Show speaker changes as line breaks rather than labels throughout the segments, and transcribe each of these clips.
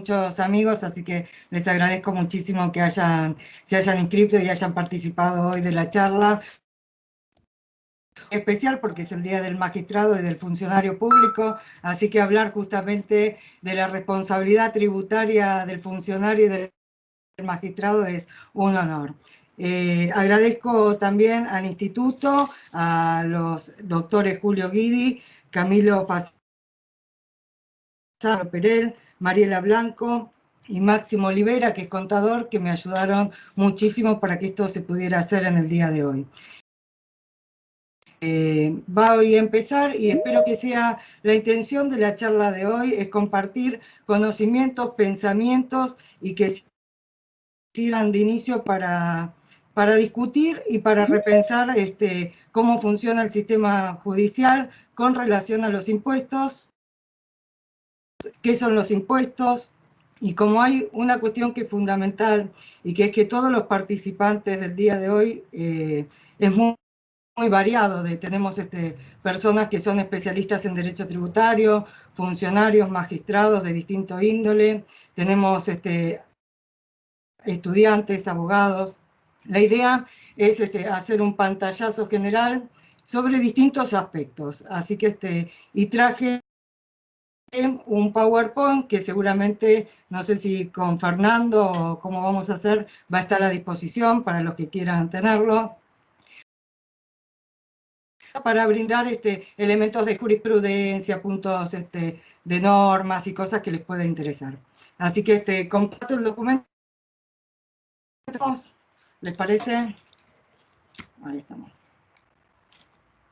muchos amigos, así que les agradezco muchísimo que se hayan inscrito y hayan participado hoy de la charla. Especial porque es el Día del Magistrado y del Funcionario Público, así que hablar justamente de la responsabilidad tributaria del funcionario y del magistrado es un honor. Agradezco también al Instituto, a los doctores Julio Guidi, Camilo Fasano Perel, Mariela Blanco y Máximo Olivera, que es contador, que me ayudaron muchísimo para que esto se pudiera hacer en el día de hoy. Voy a empezar y espero que sea la intención de la charla de hoy, es compartir conocimientos, pensamientos y que sirvan de inicio para discutir y para repensar cómo funciona el sistema judicial con relación a los impuestos, qué son los impuestos, y como hay una cuestión que es fundamental y que es que todos los participantes del día de hoy es muy variado, tenemos personas que son especialistas en derecho tributario, funcionarios, magistrados de distinto índole, tenemos estudiantes, abogados. La idea es hacer un pantallazo general sobre distintos aspectos, así que y traje un PowerPoint que seguramente, no sé si con Fernando o cómo vamos a hacer, va a estar a disposición para los que quieran tenerlo, para brindar elementos de jurisprudencia, puntos de normas y cosas que les pueda interesar. Así que comparto el documento. ¿Les parece? Ahí estamos.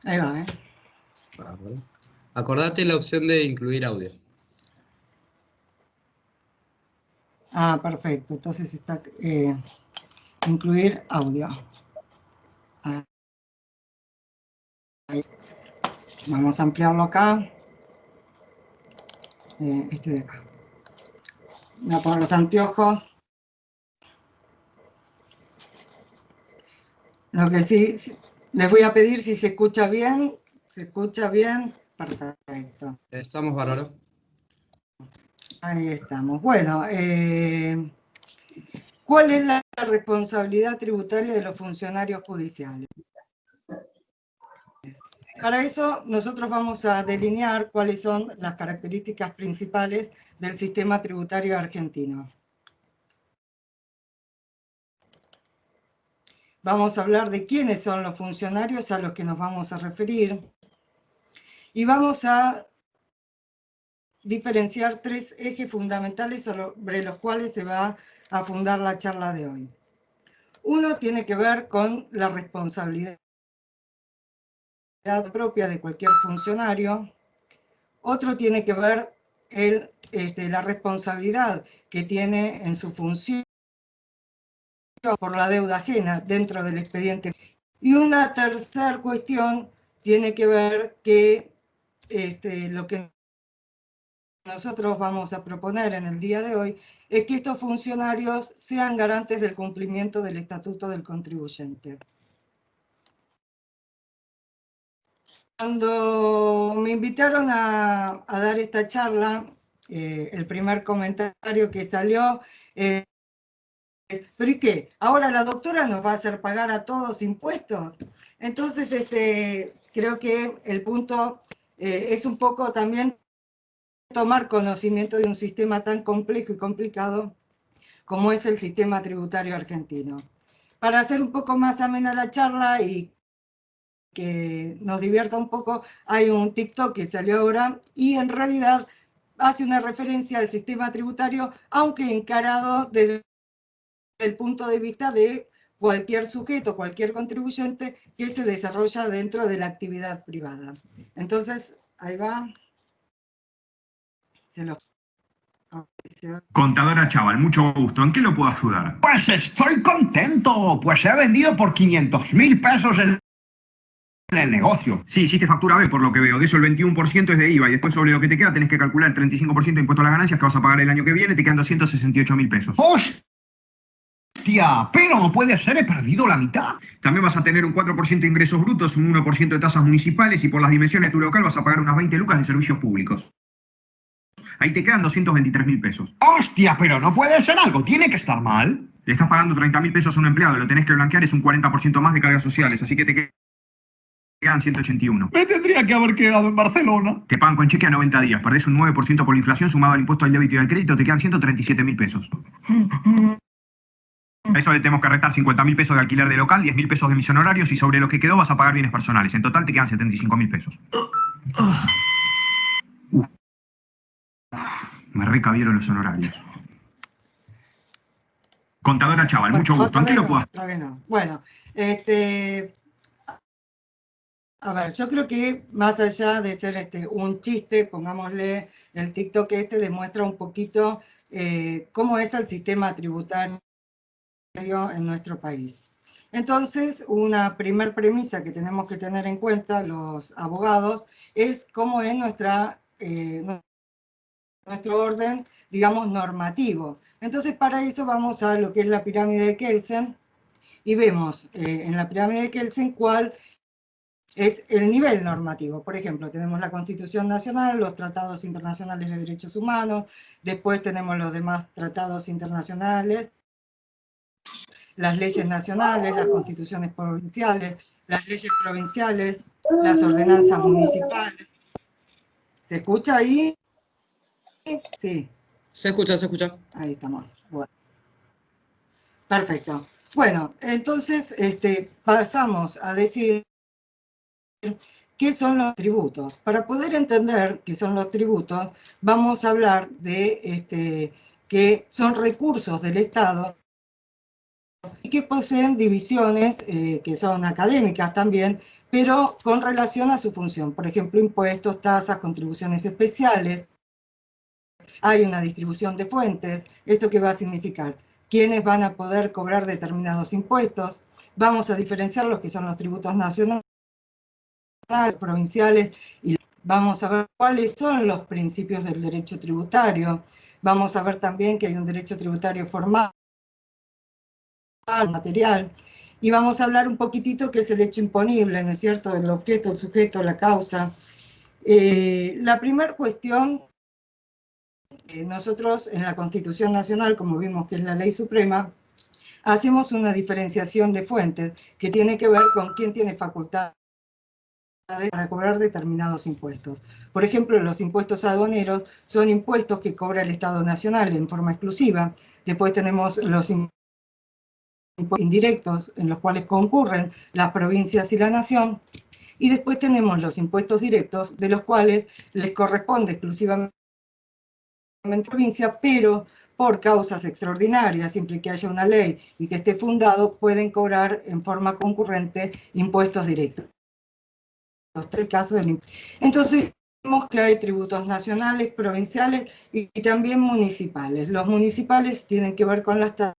Ahí va, ¿eh?
Acordate la opción de incluir audio.
Ah, perfecto. Entonces está incluir audio. Ahí. Vamos a ampliarlo acá. Este de acá. Voy a poner los anteojos. Lo que sí, les voy a pedir si se escucha bien. ¿Se escucha bien? Perfecto.
Estamos, bárbaro.
Ahí estamos. Bueno, ¿cuál es la responsabilidad tributaria de los funcionarios judiciales? Para eso, nosotros vamos a delinear cuáles son las características principales del sistema tributario argentino. Vamos a hablar de quiénes son los funcionarios a los que nos vamos a referir. Y vamos a diferenciar tres ejes fundamentales sobre los cuales se va a fundar la charla de hoy. Uno tiene que ver con la responsabilidad propia de cualquier funcionario. Otro tiene que ver la responsabilidad que tiene en su función por la deuda ajena dentro del expediente. Y una tercera cuestión tiene que ver que lo que nosotros vamos a proponer en el día de hoy es que estos funcionarios sean garantes del cumplimiento del Estatuto del Contribuyente. Cuando me invitaron a dar esta charla, el primer comentario que salió es, ¿pero y qué? ¿Ahora la doctora nos va a hacer pagar a todos impuestos? Entonces, creo que el punto es un poco también tomar conocimiento de un sistema tan complejo y complicado como es el sistema tributario argentino. Para hacer un poco más amena la charla y que nos divierta un poco, hay un TikTok que salió ahora y en realidad hace una referencia al sistema tributario, aunque encarado desde el punto de vista de cualquier sujeto, cualquier contribuyente que se desarrolla dentro de la actividad privada. Entonces, ahí va.
Contadora Chaval, mucho gusto. ¿En qué lo puedo ayudar? Pues estoy contento, pues he vendido por 500.000 pesos el negocio. Sí, hiciste factura B por lo que veo. De eso el 21% es de IVA y después sobre lo que te queda tenés que calcular el 35% de impuesto a las ganancias que vas a pagar el año que viene, te quedan 268.000 pesos. ¡Hostia! Pero no puede ser, he perdido la mitad. También vas a tener un 4% de ingresos brutos, un 1% de tasas municipales y por las dimensiones de tu local vas a pagar unas 20 lucas de servicios públicos. Ahí te quedan 223.000 pesos. ¡Hostia! Pero no puede ser algo, tiene que estar mal. Le estás pagando 30.000 pesos a un empleado, lo tenés que blanquear, es un 40% más de cargas sociales, así que te quedan 181. Me tendría que haber quedado en Barcelona. Te pagan con cheque a 90 días, perdés un 9% por la inflación sumado al impuesto al débito y al crédito, te quedan 137.000 pesos. A eso le tenemos que restar 50.000 pesos de alquiler de local, 10.000 pesos de mis honorarios y sobre lo que quedó vas a pagar bienes personales. En total te quedan 75.000 pesos. Me recabieron los honorarios. Contadora Chaval, mucho gusto. ¿En qué lo puedo hacer?
Otra vez no. Bueno, a ver, yo creo que más allá de ser un chiste, pongámosle, el TikTok demuestra un poquito cómo es el sistema tributario en nuestro país. Entonces, una primer premisa que tenemos que tener en cuenta los abogados es cómo es nuestro orden, digamos, normativo. Entonces, para eso vamos a lo que es la pirámide de Kelsen y vemos en la pirámide de Kelsen cuál es el nivel normativo. Por ejemplo, tenemos la Constitución Nacional, los tratados internacionales de derechos humanos, después tenemos los demás tratados internacionales, las leyes nacionales, las constituciones provinciales, las leyes provinciales, las ordenanzas municipales. ¿Se escucha ahí? Sí.
Se escucha, se escucha.
Ahí estamos. Bueno. Perfecto. Bueno, entonces pasamos a decir qué son los tributos. Para poder entender qué son los tributos, vamos a hablar de que son recursos del Estado y que poseen divisiones que son académicas también, pero con relación a su función. Por ejemplo, impuestos, tasas, contribuciones especiales. Hay una distribución de fuentes. ¿Esto qué va a significar? ¿Quiénes van a poder cobrar determinados impuestos? Vamos a diferenciar los que son los tributos nacionales, provinciales, y vamos a ver cuáles son los principios del derecho tributario. Vamos a ver también que hay un derecho tributario formal, material, y vamos a hablar un poquitito qué es el hecho imponible, ¿no es cierto? El objeto, el sujeto, la causa. La primera cuestión, nosotros en la Constitución Nacional, como vimos que es la ley suprema, hacemos una diferenciación de fuentes que tiene que ver con quién tiene facultad para cobrar determinados impuestos. Por ejemplo, los impuestos aduaneros son impuestos que cobra el Estado Nacional en forma exclusiva. Después tenemos los impuestos indirectos en los cuales concurren las provincias y la nación. Y después tenemos los impuestos directos de los cuales les corresponde exclusivamente a la provincia, pero por causas extraordinarias, siempre que haya una ley y que esté fundado, pueden cobrar en forma concurrente impuestos directos. El caso del impuesto. Entonces, vemos que hay tributos nacionales, provinciales y también municipales. Los municipales tienen que ver con las tasas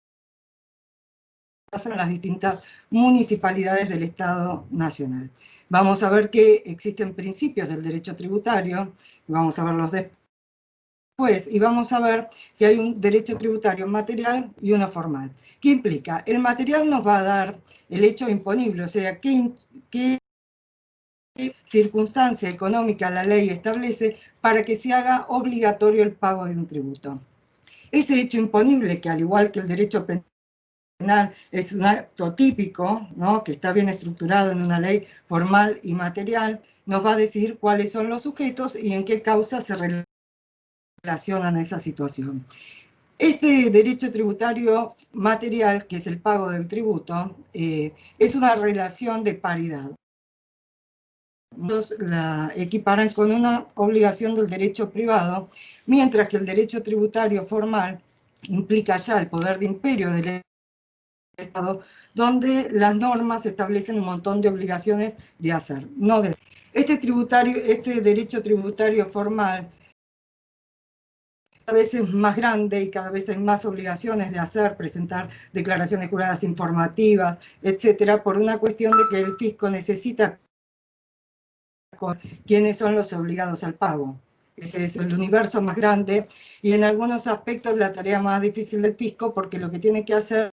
en las distintas municipalidades del Estado Nacional. Vamos a ver que existen principios del derecho tributario, vamos a verlos después, y vamos a ver que hay un derecho tributario material y uno formal. ¿Qué implica? El material nos va a dar el hecho imponible, o sea, qué circunstancia económica la ley establece para que se haga obligatorio el pago de un tributo. Ese hecho imponible, que al igual que el derecho penal es un acto típico, ¿no?, que está bien estructurado en una ley formal y material, nos va a decir cuáles son los sujetos y en qué causas se relacionan a esa situación. Este derecho tributario material, que es el pago del tributo, es una relación de paridad. La equiparan con una obligación del derecho privado, mientras que el derecho tributario formal implica ya el poder de imperio del Estado, donde las normas establecen un montón de obligaciones de hacer. No de, este derecho tributario formal cada vez es más grande y cada vez hay más obligaciones de hacer, presentar declaraciones juradas informativas, etcétera, por una cuestión de que el fisco necesita con quiénes son los obligados al pago. Ese es el universo más grande y en algunos aspectos la tarea más difícil del fisco, porque lo que tiene que hacer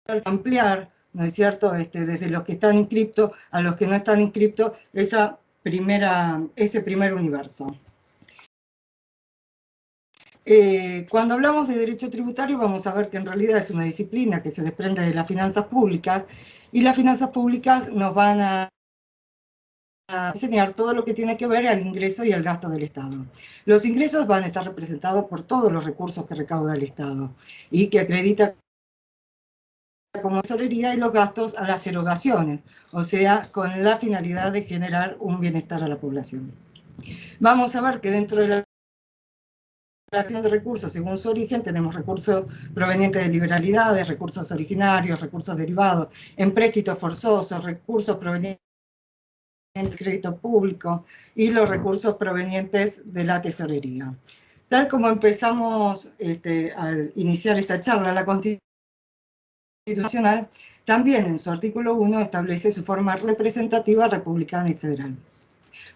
es ampliar, ¿no es cierto?, desde los que están inscriptos a los que no están inscriptos, ese primer universo. Cuando hablamos de derecho tributario vamos a ver que en realidad es una disciplina que se desprende de las finanzas públicas, y las finanzas públicas nos van a enseñar todo lo que tiene que ver al ingreso y al gasto del Estado. Los ingresos van a estar representados por todos los recursos que recauda el Estado y que acredita como tesorería, y los gastos a las erogaciones, o sea, con la finalidad de generar un bienestar a la población. Vamos a ver que dentro de la relación de recursos, según su origen, tenemos recursos provenientes de liberalidades, recursos originarios, recursos derivados, empréstitos forzosos, recursos provenientes del crédito público y los recursos provenientes de la tesorería. Tal como empezamos al iniciar esta charla, la Constitución Nacional también en su artículo 1 establece su forma representativa, republicana y federal.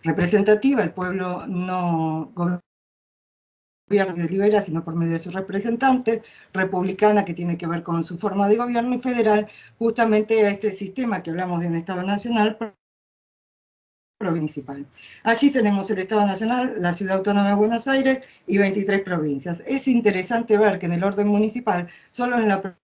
Representativa, el pueblo no gobierna y delibera, sino por medio de sus representantes; republicana, que tiene que ver con su forma de gobierno; y federal, justamente a este sistema que hablamos de un Estado nacional provincial. Allí tenemos el Estado Nacional, la Ciudad Autónoma de Buenos Aires y 23 provincias. Es interesante ver que en el orden municipal, solo en la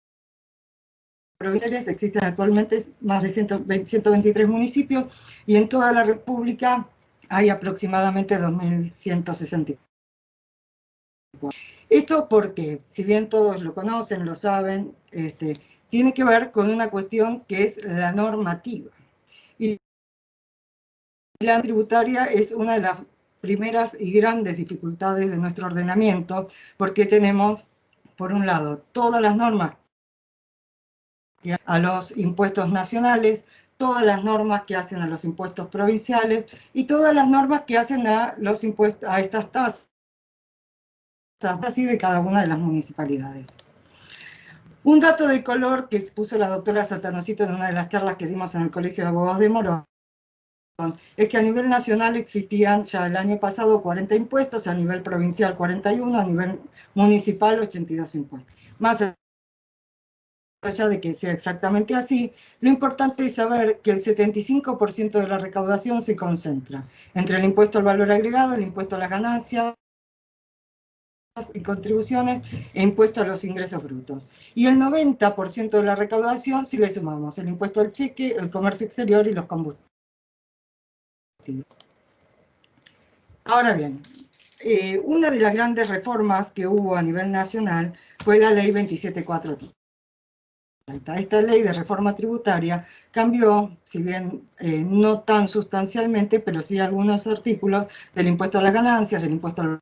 provincias existen actualmente más de 123 municipios, y en toda la República hay aproximadamente 2.164. Esto porque, si bien todos lo conocen, lo saben, tiene que ver con una cuestión que es la normativa. Y la tributaria es una de las primeras y grandes dificultades de nuestro ordenamiento, porque tenemos, por un lado, todas las normas a los impuestos nacionales, todas las normas que hacen a los impuestos provinciales y todas las normas que hacen a los impuestos, a estas tasas, así de cada una de las municipalidades. Un dato de color que expuso la doctora Satanocito en una de las charlas que dimos en el Colegio de Abogados de Morón es que a nivel nacional existían ya el año pasado 40 impuestos, a nivel provincial 41, a nivel municipal 82 impuestos. Más allá de que sea exactamente así, lo importante es saber que el 75% de la recaudación se concentra entre el impuesto al valor agregado, el impuesto a las ganancias y contribuciones e impuesto a los ingresos brutos. Y el 90% de la recaudación si le sumamos el impuesto al cheque, el comercio exterior y los combustibles. Ahora bien, una de las grandes reformas que hubo a nivel nacional fue la ley 27430. Esta ley de reforma tributaria cambió, si bien no tan sustancialmente, pero sí algunos artículos del impuesto a las ganancias, del impuesto al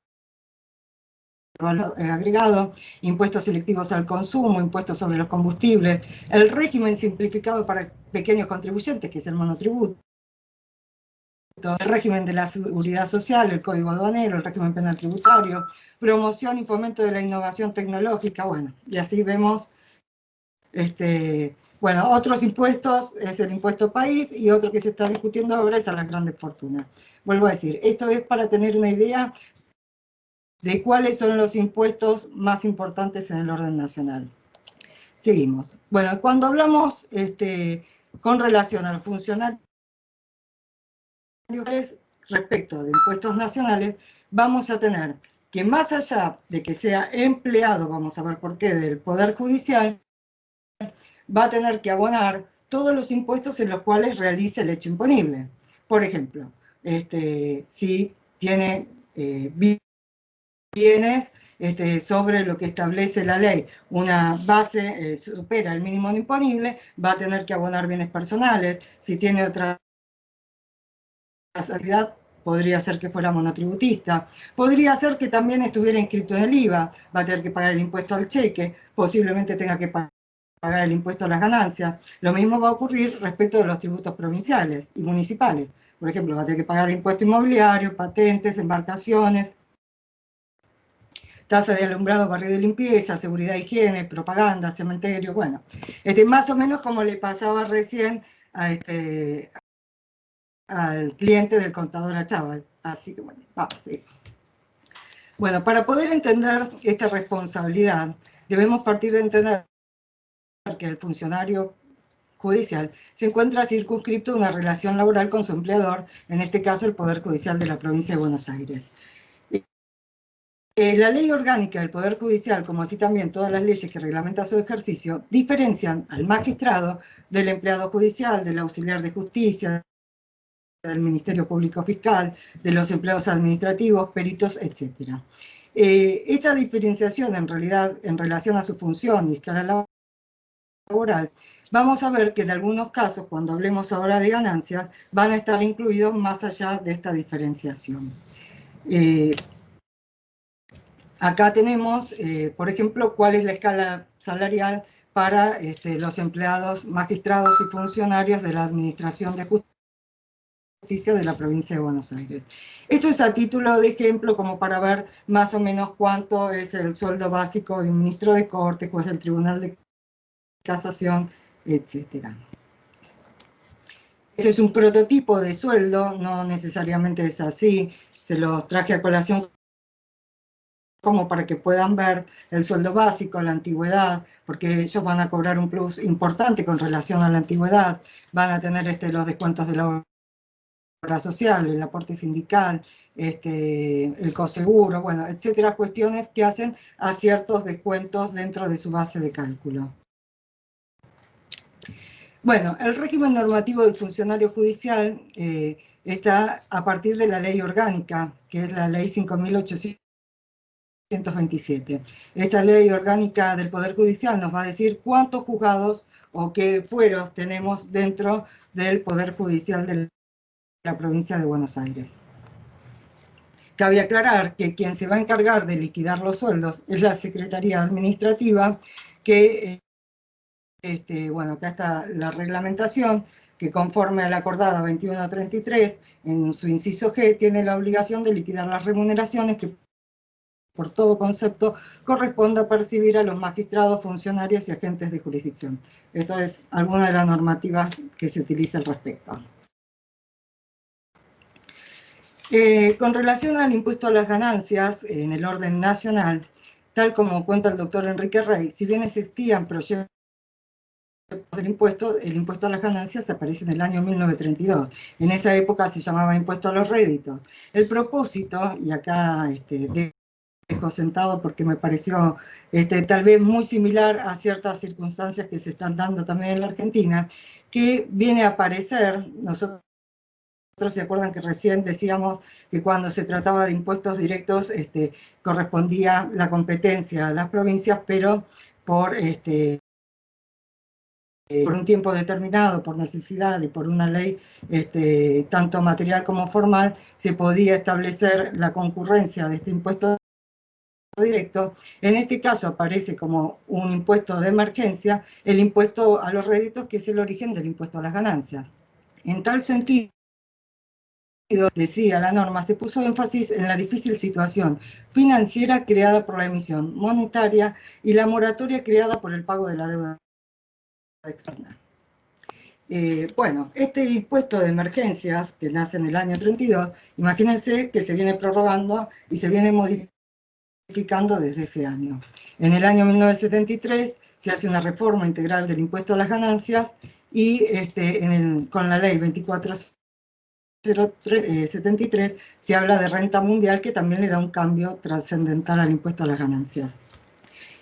valor agregado, impuestos selectivos al consumo, impuestos sobre los combustibles, el régimen simplificado para pequeños contribuyentes, que es el monotributo, el régimen de la seguridad social, el código aduanero, el régimen penal tributario, promoción y fomento de la innovación tecnológica, bueno, y así vemos. Bueno, otros impuestos es el impuesto país, y otro que se está discutiendo ahora es a las grandes fortunas. Vuelvo a decir, esto es para tener una idea de cuáles son los impuestos más importantes en el orden nacional. Seguimos. Bueno, cuando hablamos con relación al funcionario respecto de impuestos nacionales, vamos a tener que, más allá de que sea empleado, vamos a ver por qué, del Poder Judicial, va a tener que abonar todos los impuestos en los cuales realice el hecho imponible. Por ejemplo, si tiene bienes sobre lo que establece la ley, una base supera el mínimo imponible, va a tener que abonar bienes personales. Si tiene otra actividad, podría ser que fuera monotributista, podría ser que también estuviera inscrito en el IVA, va a tener que pagar el impuesto al cheque, posiblemente tenga que pagar el impuesto a las ganancias. Lo mismo va a ocurrir respecto de los tributos provinciales y municipales. Por ejemplo, va a tener que pagar impuesto inmobiliario, patentes, embarcaciones, tasa de alumbrado, barrido y limpieza, seguridad, higiene, propaganda, cementerio, bueno. Más o menos como le pasaba recién al cliente del contador Achával. Así que bueno, vamos, sí. Bueno, para poder entender esta responsabilidad, debemos partir de entender que el funcionario judicial se encuentra circunscrito a una relación laboral con su empleador, en este caso el Poder Judicial de la provincia de Buenos Aires. La ley orgánica del Poder Judicial, como así también todas las leyes que reglamentan su ejercicio, diferencian al magistrado del empleado judicial, del auxiliar de justicia, del Ministerio Público Fiscal, de los empleados administrativos, peritos, etc. Esta diferenciación, en realidad, en relación a su función y escala laboral, vamos a ver que en algunos casos, cuando hablemos ahora de ganancias, van a estar incluidos más allá de esta diferenciación. Acá tenemos, por ejemplo, cuál es la escala salarial para los empleados, magistrados y funcionarios de la Administración de Justicia de la provincia de Buenos Aires. Esto es a título de ejemplo, como para ver más o menos cuánto es el sueldo básico de un ministro de Corte, juez del Tribunal de Casación, etc. Este es un prototipo de sueldo, no necesariamente es así, se los traje a colación como para que puedan ver el sueldo básico, la antigüedad, porque ellos van a cobrar un plus importante con relación a la antigüedad, van a tener los descuentos de la obra social, el aporte sindical, el coseguro, bueno, etcétera, cuestiones que hacen a ciertos descuentos dentro de su base de cálculo. Bueno, el régimen normativo del funcionario judicial está a partir de la ley orgánica, que es la ley 5.827. Esta ley orgánica del Poder Judicial nos va a decir cuántos juzgados o qué fueros tenemos dentro del Poder Judicial de la provincia de Buenos Aires. Cabe aclarar que quien se va a encargar de liquidar los sueldos es la Secretaría Administrativa, que, bueno, acá está la reglamentación, que conforme a la acordada 2133, en su inciso G, tiene la obligación de liquidar las remuneraciones que por todo concepto, corresponde a percibir a los magistrados, funcionarios y agentes de jurisdicción. Eso es alguna de las normativas que se utiliza al respecto. Con relación al impuesto a las ganancias, en el orden nacional, tal como cuenta el doctor Enrique Rey, si bien existían proyectos del impuesto, el impuesto a las ganancias aparece en el año 1932. En esa época se llamaba impuesto a los réditos. El propósito, y acá dejo sentado porque me pareció tal vez muy similar a ciertas circunstancias que se están dando también en la Argentina, que viene a aparecer, nosotros se acuerdan que recién decíamos que cuando se trataba de impuestos directos correspondía la competencia a las provincias, pero por un tiempo determinado, por necesidad y por una ley tanto material como formal, se podía establecer la concurrencia de este impuesto directo. En este caso aparece como un impuesto de emergencia el impuesto a los réditos, que es el origen del impuesto a las ganancias. En tal sentido, decía la norma, se puso énfasis en la difícil situación financiera creada por la emisión monetaria y la moratoria creada por el pago de la deuda externa. Bueno, este impuesto de emergencias, que nace en el año 32, imagínense que se viene prorrogando y se viene modificando desde ese año. En el año 1973 se hace una reforma integral del impuesto a las ganancias y con la ley 24.073 se habla de renta mundial, que también le da un cambio trascendental al impuesto a las ganancias.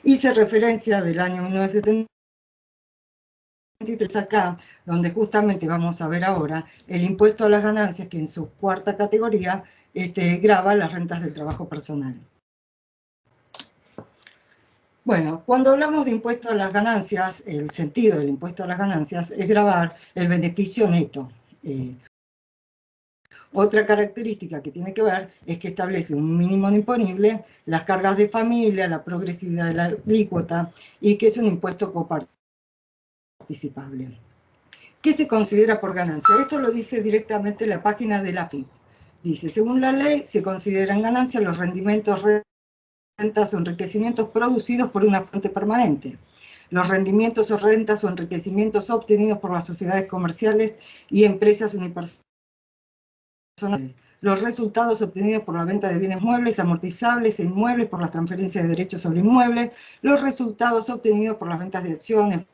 Hice referencia del año 1973 acá, donde justamente vamos a ver ahora el impuesto a las ganancias, que en su cuarta categoría grava las rentas del trabajo personal. Bueno, cuando hablamos de impuesto a las ganancias, el sentido del impuesto a las ganancias es gravar el beneficio neto. Otra característica que tiene que ver es que establece un mínimo no imponible, las cargas de familia, la progresividad de la alícuota y que es un impuesto coparticipable. ¿Qué se considera por ganancia? Esto lo dice directamente la página de la AFIP. Dice, según la ley, se consideran ganancias los rendimientos, rentas o enriquecimientos producidos por una fuente permanente. Los rendimientos o rentas o enriquecimientos obtenidos por las sociedades comerciales y empresas unipersonales. Los resultados obtenidos por la venta de bienes muebles, amortizables e inmuebles por las transferencias de derechos sobre inmuebles. Los resultados obtenidos por las ventas de acciones,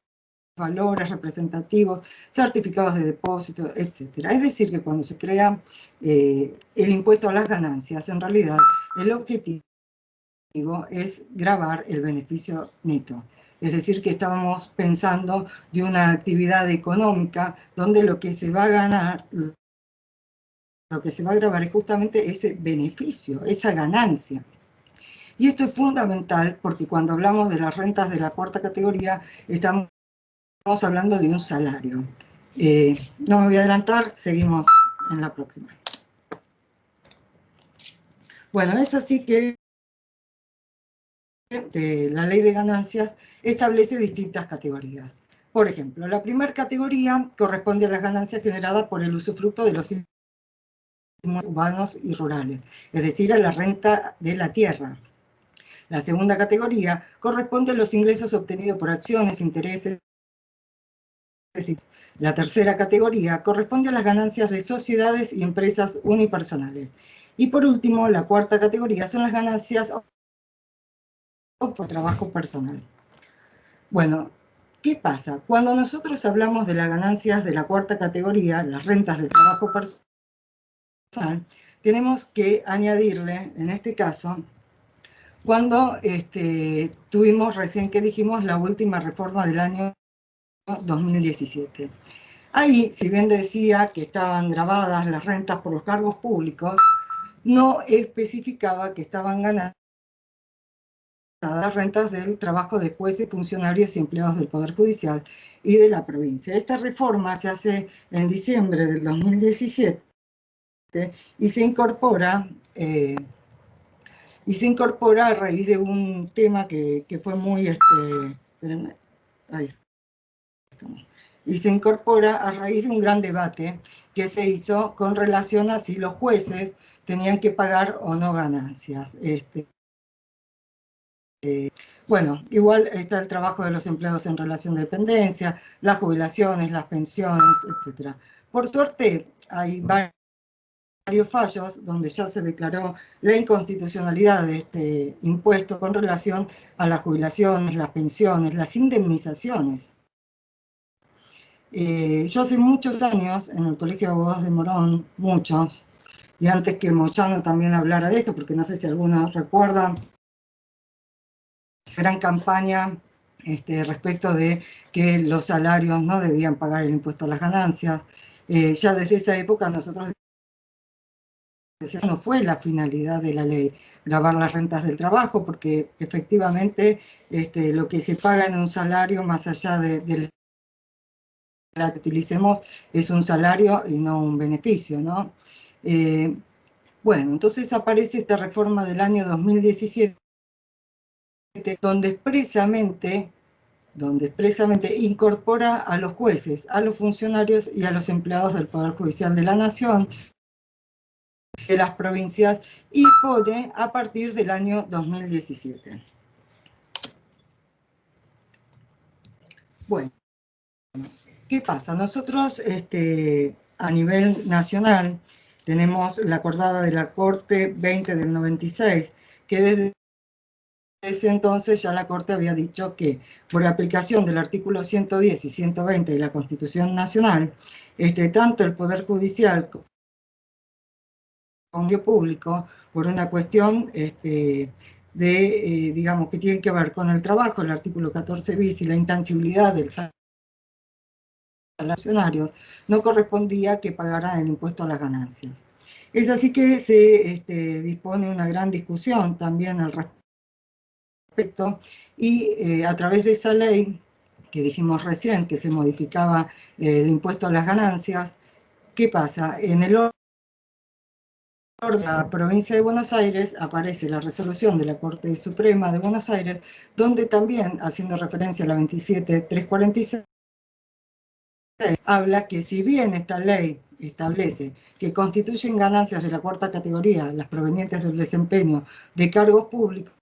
valores representativos, certificados de depósito, etc. Es decir, que cuando se crea el impuesto a las ganancias, en realidad el objetivo es gravar el beneficio neto. Es decir, que estábamos pensando de una actividad económica donde lo que se va a ganar, lo que se va a gravar es justamente ese beneficio, esa ganancia. Y esto es fundamental porque cuando hablamos de las rentas de la cuarta categoría, estamos hablando de un salario. No me voy a adelantar, seguimos en la próxima. Bueno, es así que la ley de ganancias establece distintas categorías. Por ejemplo, la primera categoría corresponde a las ganancias generadas por el usufructo de los urbanos y rurales, es decir, a la renta de la tierra. La segunda categoría corresponde a los ingresos obtenidos por acciones, intereses. La tercera categoría corresponde a las ganancias de sociedades y empresas unipersonales. Y por último, la cuarta categoría son las ganancias por trabajo personal. Bueno, ¿qué pasa? Cuando nosotros hablamos de las ganancias de la cuarta categoría, las rentas de trabajo personal, tenemos que añadirle, en este caso, cuando tuvimos recién que dijimos la última reforma del año 2017. Ahí, si bien decía que estaban grabadas las rentas por los cargos públicos, no especificaba que estaban ganadas las rentas del trabajo de jueces, funcionarios y empleados del Poder Judicial y de la provincia. Esta reforma se hace en diciembre del 2017 y se incorpora a raíz de un tema que fue muy... y se incorpora a raíz de un gran debate que se hizo con relación a si los jueces tenían que pagar o no ganancias. Bueno, igual está el trabajo de los empleados en relación de dependencia, las jubilaciones, las pensiones, etc. Por suerte, hay varios fallos donde ya se declaró la inconstitucionalidad de este impuesto con relación a las jubilaciones, las pensiones, las indemnizaciones. Yo hace muchos años, en el Colegio de Abogados de Morón, muchos, y antes que Moyano también hablara de esto, porque no sé si algunos recuerdan, gran campaña respecto de que los salarios no debían pagar el impuesto a las ganancias. Ya desde esa época nosotros decíamos que no fue la finalidad de la ley, gravar las rentas del trabajo, porque efectivamente lo que se paga en un salario, más allá de la que utilicemos, es un salario y no un beneficio, ¿no? Bueno, entonces aparece esta reforma del año 2017, donde expresamente incorpora a los jueces, a los funcionarios y a los empleados del Poder Judicial de la Nación, de las provincias, y pone a partir del año 2017. Bueno, ¿qué pasa? Nosotros a nivel nacional tenemos la acordada de la Corte 20 del 96, que desde ese entonces ya la Corte había dicho que por aplicación del artículo 110 y 120 de la Constitución Nacional, tanto el Poder Judicial como el público, por una cuestión digamos, que tiene que ver con el trabajo, el artículo 14 bis y la intangibilidad del salario, no correspondía que pagaran el impuesto a las ganancias. Es así que se dispone una gran discusión también al respecto, y a través de esa ley que dijimos recién, que se modificaba el impuesto a las ganancias, ¿qué pasa? En el orden de la provincia de Buenos Aires aparece la resolución de la Corte Suprema de Buenos Aires, donde también, haciendo referencia a la 27346, habla que si bien esta ley establece que constituyen ganancias de la cuarta categoría las provenientes del desempeño de cargos públicos,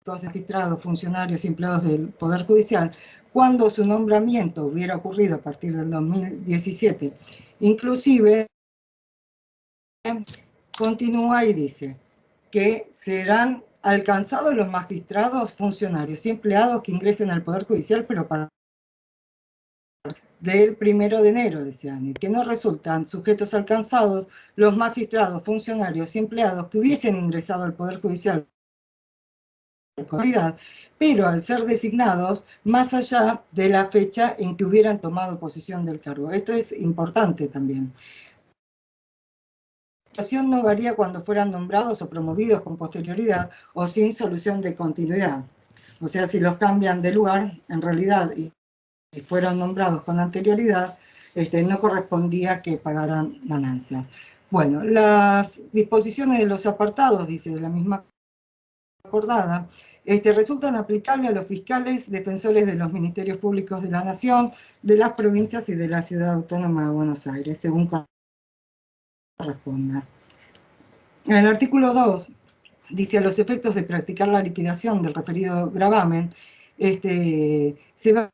registrados, funcionarios y empleados del Poder Judicial, cuando su nombramiento hubiera ocurrido a partir del 2017. Inclusive, continúa y dice que serán alcanzados los magistrados, funcionarios y empleados que ingresen al Poder Judicial, pero para del 1 de enero de ese año, que no resultan sujetos alcanzados los magistrados, funcionarios y empleados que hubiesen ingresado al Poder Judicial autoridad, pero al ser designados más allá de la fecha en que hubieran tomado posesión del cargo. Esto es importante también. La situación no varía cuando fueran nombrados o promovidos con posterioridad o sin solución de continuidad. O sea, si los cambian de lugar, en realidad, y fueron nombrados con anterioridad, no correspondía que pagaran ganancias. Bueno, las disposiciones de los apartados, dice la misma acordada, resultan aplicables a los fiscales defensores de los ministerios públicos de la Nación, de las provincias y de la Ciudad Autónoma de Buenos Aires, según corresponda. En el artículo 2 dice: a los efectos de practicar la liquidación del referido gravamen, se va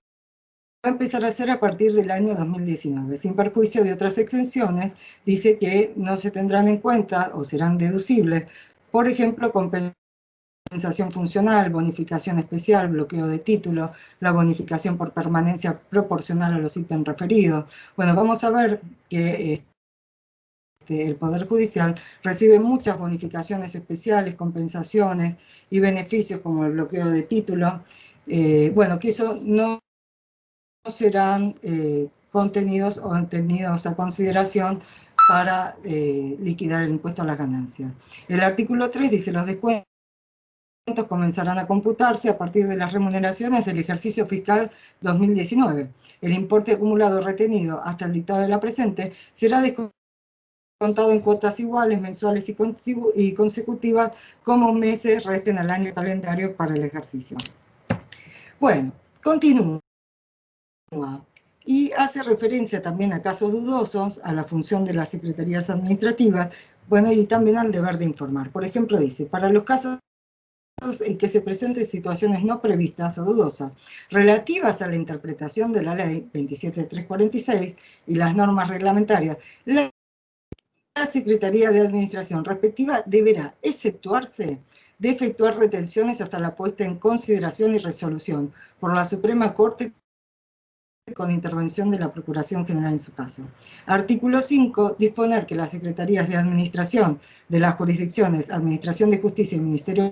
a empezar a hacer a partir del año 2019, sin perjuicio de otras exenciones. Dice que no se tendrán en cuenta o serán deducibles, por ejemplo, compensación funcional, bonificación especial, bloqueo de título, la bonificación por permanencia proporcional a los ítems referidos. Bueno, vamos a ver que el Poder Judicial recibe muchas bonificaciones especiales, compensaciones y beneficios como el bloqueo de título. Bueno, que eso no serán contenidos o tenidos a consideración para liquidar el impuesto a las ganancias. El artículo 3 dice: los descuentos comenzarán a computarse a partir de las remuneraciones del ejercicio fiscal 2019. El importe acumulado retenido hasta el dictado de la presente será descontado en cuotas iguales, mensuales y consecutivas, como meses resten al año calendario para el ejercicio. Bueno, continúa. Y hace referencia también a casos dudosos, a la función de las secretarías administrativas, bueno, y también al deber de informar. Por ejemplo, dice: para los casos en que se presenten situaciones no previstas o dudosas relativas a la interpretación de la ley 27.346 y las normas reglamentarias, la Secretaría de Administración respectiva deberá exceptuarse de efectuar retenciones hasta la puesta en consideración y resolución por la Suprema Corte con intervención de la Procuración General en su caso. Artículo 5. Disponer que las Secretarías de Administración de las jurisdicciones, Administración de Justicia y Ministerio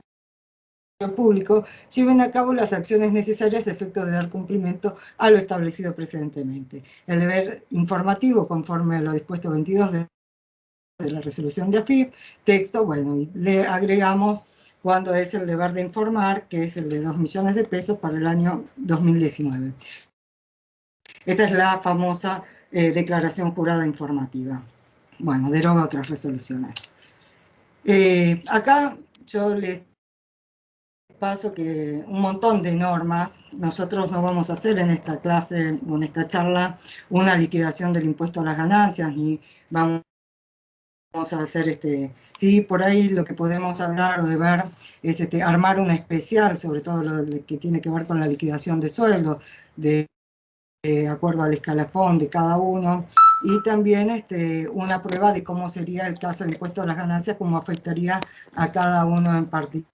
Público lleven a cabo las acciones necesarias a efecto de dar cumplimiento a lo establecido precedentemente. El deber informativo, conforme a lo dispuesto 22 de la resolución de AFIP, texto, bueno, y le agregamos cuando es el deber de informar, que es el de 2 millones de pesos para el año 2019. Esta es la famosa declaración jurada informativa. Bueno, deroga otras resoluciones. Acá yo les paso que un montón de normas. Nosotros no vamos a hacer en esta clase o en esta charla una liquidación del impuesto a las ganancias, ni vamos a hacer sí, por ahí lo que podemos hablar o de ver es armar una especial, sobre todo lo que tiene que ver con la liquidación de sueldos, de acuerdo al escalafón de cada uno, y también una prueba de cómo sería el caso de impuesto a las ganancias, cómo afectaría a cada uno en particular.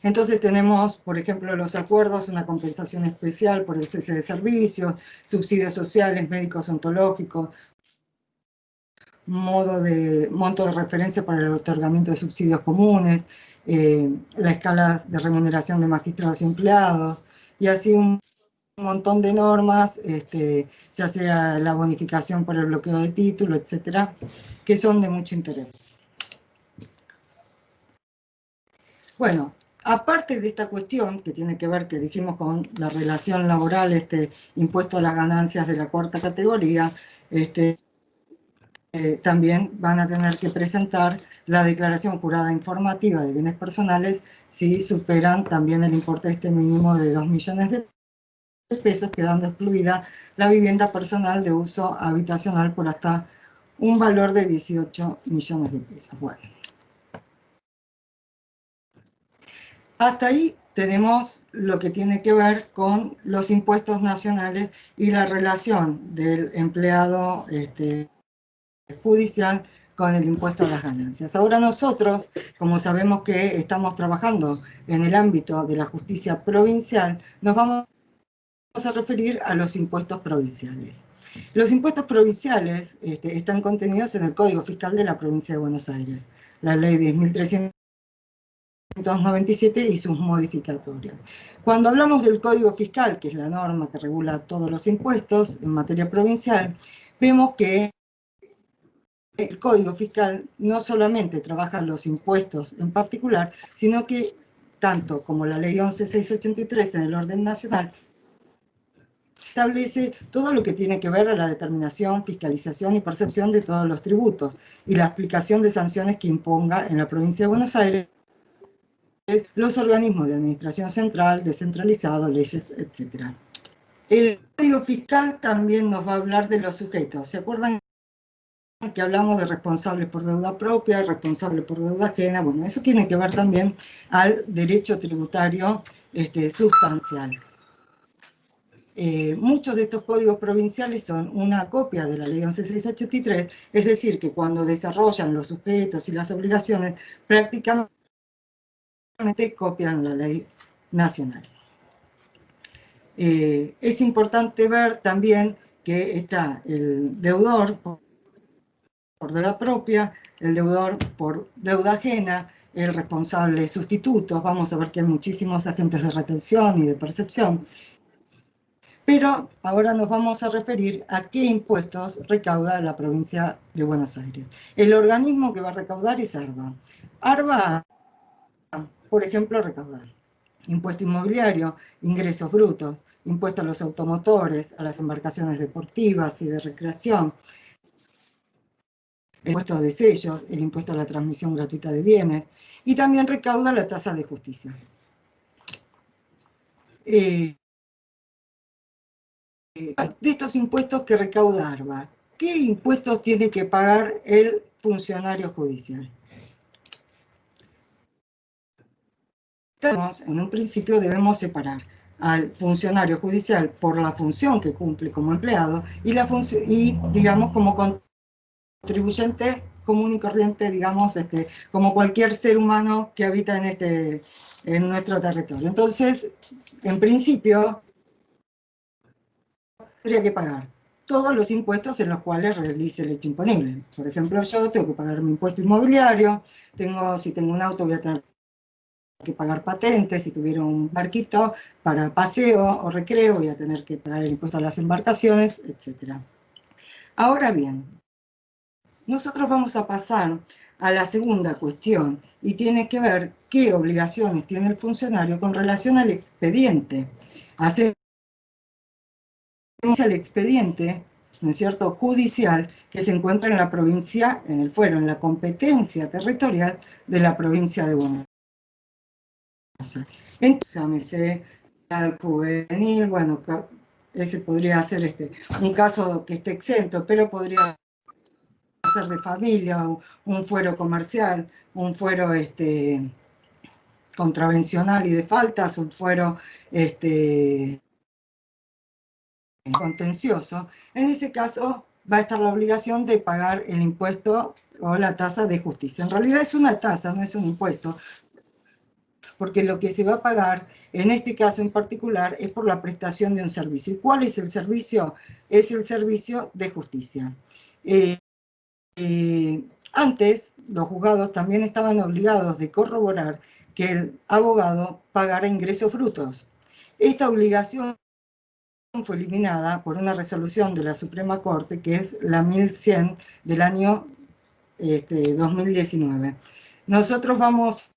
Entonces tenemos, por ejemplo, los acuerdos, una compensación especial por el cese de servicios, subsidios sociales, médicos ontológicos, monto de referencia para el otorgamiento de subsidios comunes, la escala de remuneración de magistrados y empleados, y así un montón de normas, ya sea la bonificación por el bloqueo de título, etcétera, que son de mucho interés. Bueno, aparte de esta cuestión que tiene que ver, que dijimos, con la relación laboral, impuesto a las ganancias de la cuarta categoría, también van a tener que presentar la declaración jurada informativa de bienes personales si superan también el importe mínimo de 2 millones de pesos, quedando excluida la vivienda personal de uso habitacional por hasta un valor de 18 millones de pesos. Bueno. Hasta ahí tenemos lo que tiene que ver con los impuestos nacionales y la relación del empleado judicial con el impuesto a las ganancias. Ahora nosotros, como sabemos que estamos trabajando en el ámbito de la justicia provincial, nos vamos a referir a los impuestos provinciales. Los impuestos provinciales están contenidos en el Código Fiscal de la Provincia de Buenos Aires, la Ley 10.300 1997 y sus modificatorias. Cuando hablamos del Código Fiscal, que es la norma que regula todos los impuestos en materia provincial, vemos que el Código Fiscal no solamente trabaja los impuestos en particular, sino que tanto como la Ley 11.683 en el orden nacional, establece todo lo que tiene que ver a la determinación, fiscalización y percepción de todos los tributos y la aplicación de sanciones que imponga en la provincia de Buenos Aires los organismos de administración central, descentralizado, leyes, etc. El Código Fiscal también nos va a hablar de los sujetos. ¿Se acuerdan que hablamos de responsables por deuda propia, responsable por deuda ajena? Bueno, eso tiene que ver también al derecho tributario sustancial. Muchos de estos códigos provinciales son una copia de la Ley 11.683, es decir, que cuando desarrollan los sujetos y las obligaciones, prácticamente copian la ley nacional. Es importante ver también que está el deudor por deuda propia, el deudor por deuda ajena, el responsable sustituto. Vamos a ver que hay muchísimos agentes de retención y de percepción. Pero ahora nos vamos a referir a qué impuestos recauda la provincia de Buenos Aires. El organismo que va a recaudar es ARBA. ARBA, por ejemplo, recauda impuesto inmobiliario, ingresos brutos, impuesto a los automotores, a las embarcaciones deportivas y de recreación, el impuesto de sellos, el impuesto a la transmisión gratuita de bienes, y también recauda la tasa de justicia. De estos impuestos que recauda ARBA, ¿qué impuestos tiene que pagar el funcionario judicial? En un principio debemos separar al funcionario judicial por la función que cumple como empleado y digamos, como contribuyente común y corriente, digamos, como cualquier ser humano que habita en nuestro territorio. Entonces, en principio, tendría que pagar todos los impuestos en los cuales realice el hecho imponible. Por ejemplo, yo tengo que pagar mi impuesto inmobiliario, si tengo un auto voy a tener que pagar patentes, si tuviera un barquito para paseo o recreo voy a tener que pagar el impuesto a las embarcaciones, etc. Ahora bien, nosotros vamos a pasar a la segunda cuestión y tiene que ver qué obligaciones tiene el funcionario con relación al expediente. Hacemos el expediente, ¿no es cierto?, judicial que se encuentra en la provincia, en la competencia territorial de la provincia de Buenos Aires. Entonces, llámese al juvenil, bueno, ese podría ser un caso que esté exento, pero podría ser de familia, un fuero comercial, un fuero contravencional y de faltas, un fuero contencioso. En ese caso va a estar la obligación de pagar el impuesto o la tasa de justicia. En realidad es una tasa, no es un impuesto, porque lo que se va a pagar, en este caso en particular, es por la prestación de un servicio. ¿Y cuál es el servicio? Es el servicio de justicia. Antes, los juzgados también estaban obligados de corroborar que el abogado pagara ingresos brutos. Esta obligación fue eliminada por una resolución de la Suprema Corte, que es la 1100 del año 2019. Nosotros vamos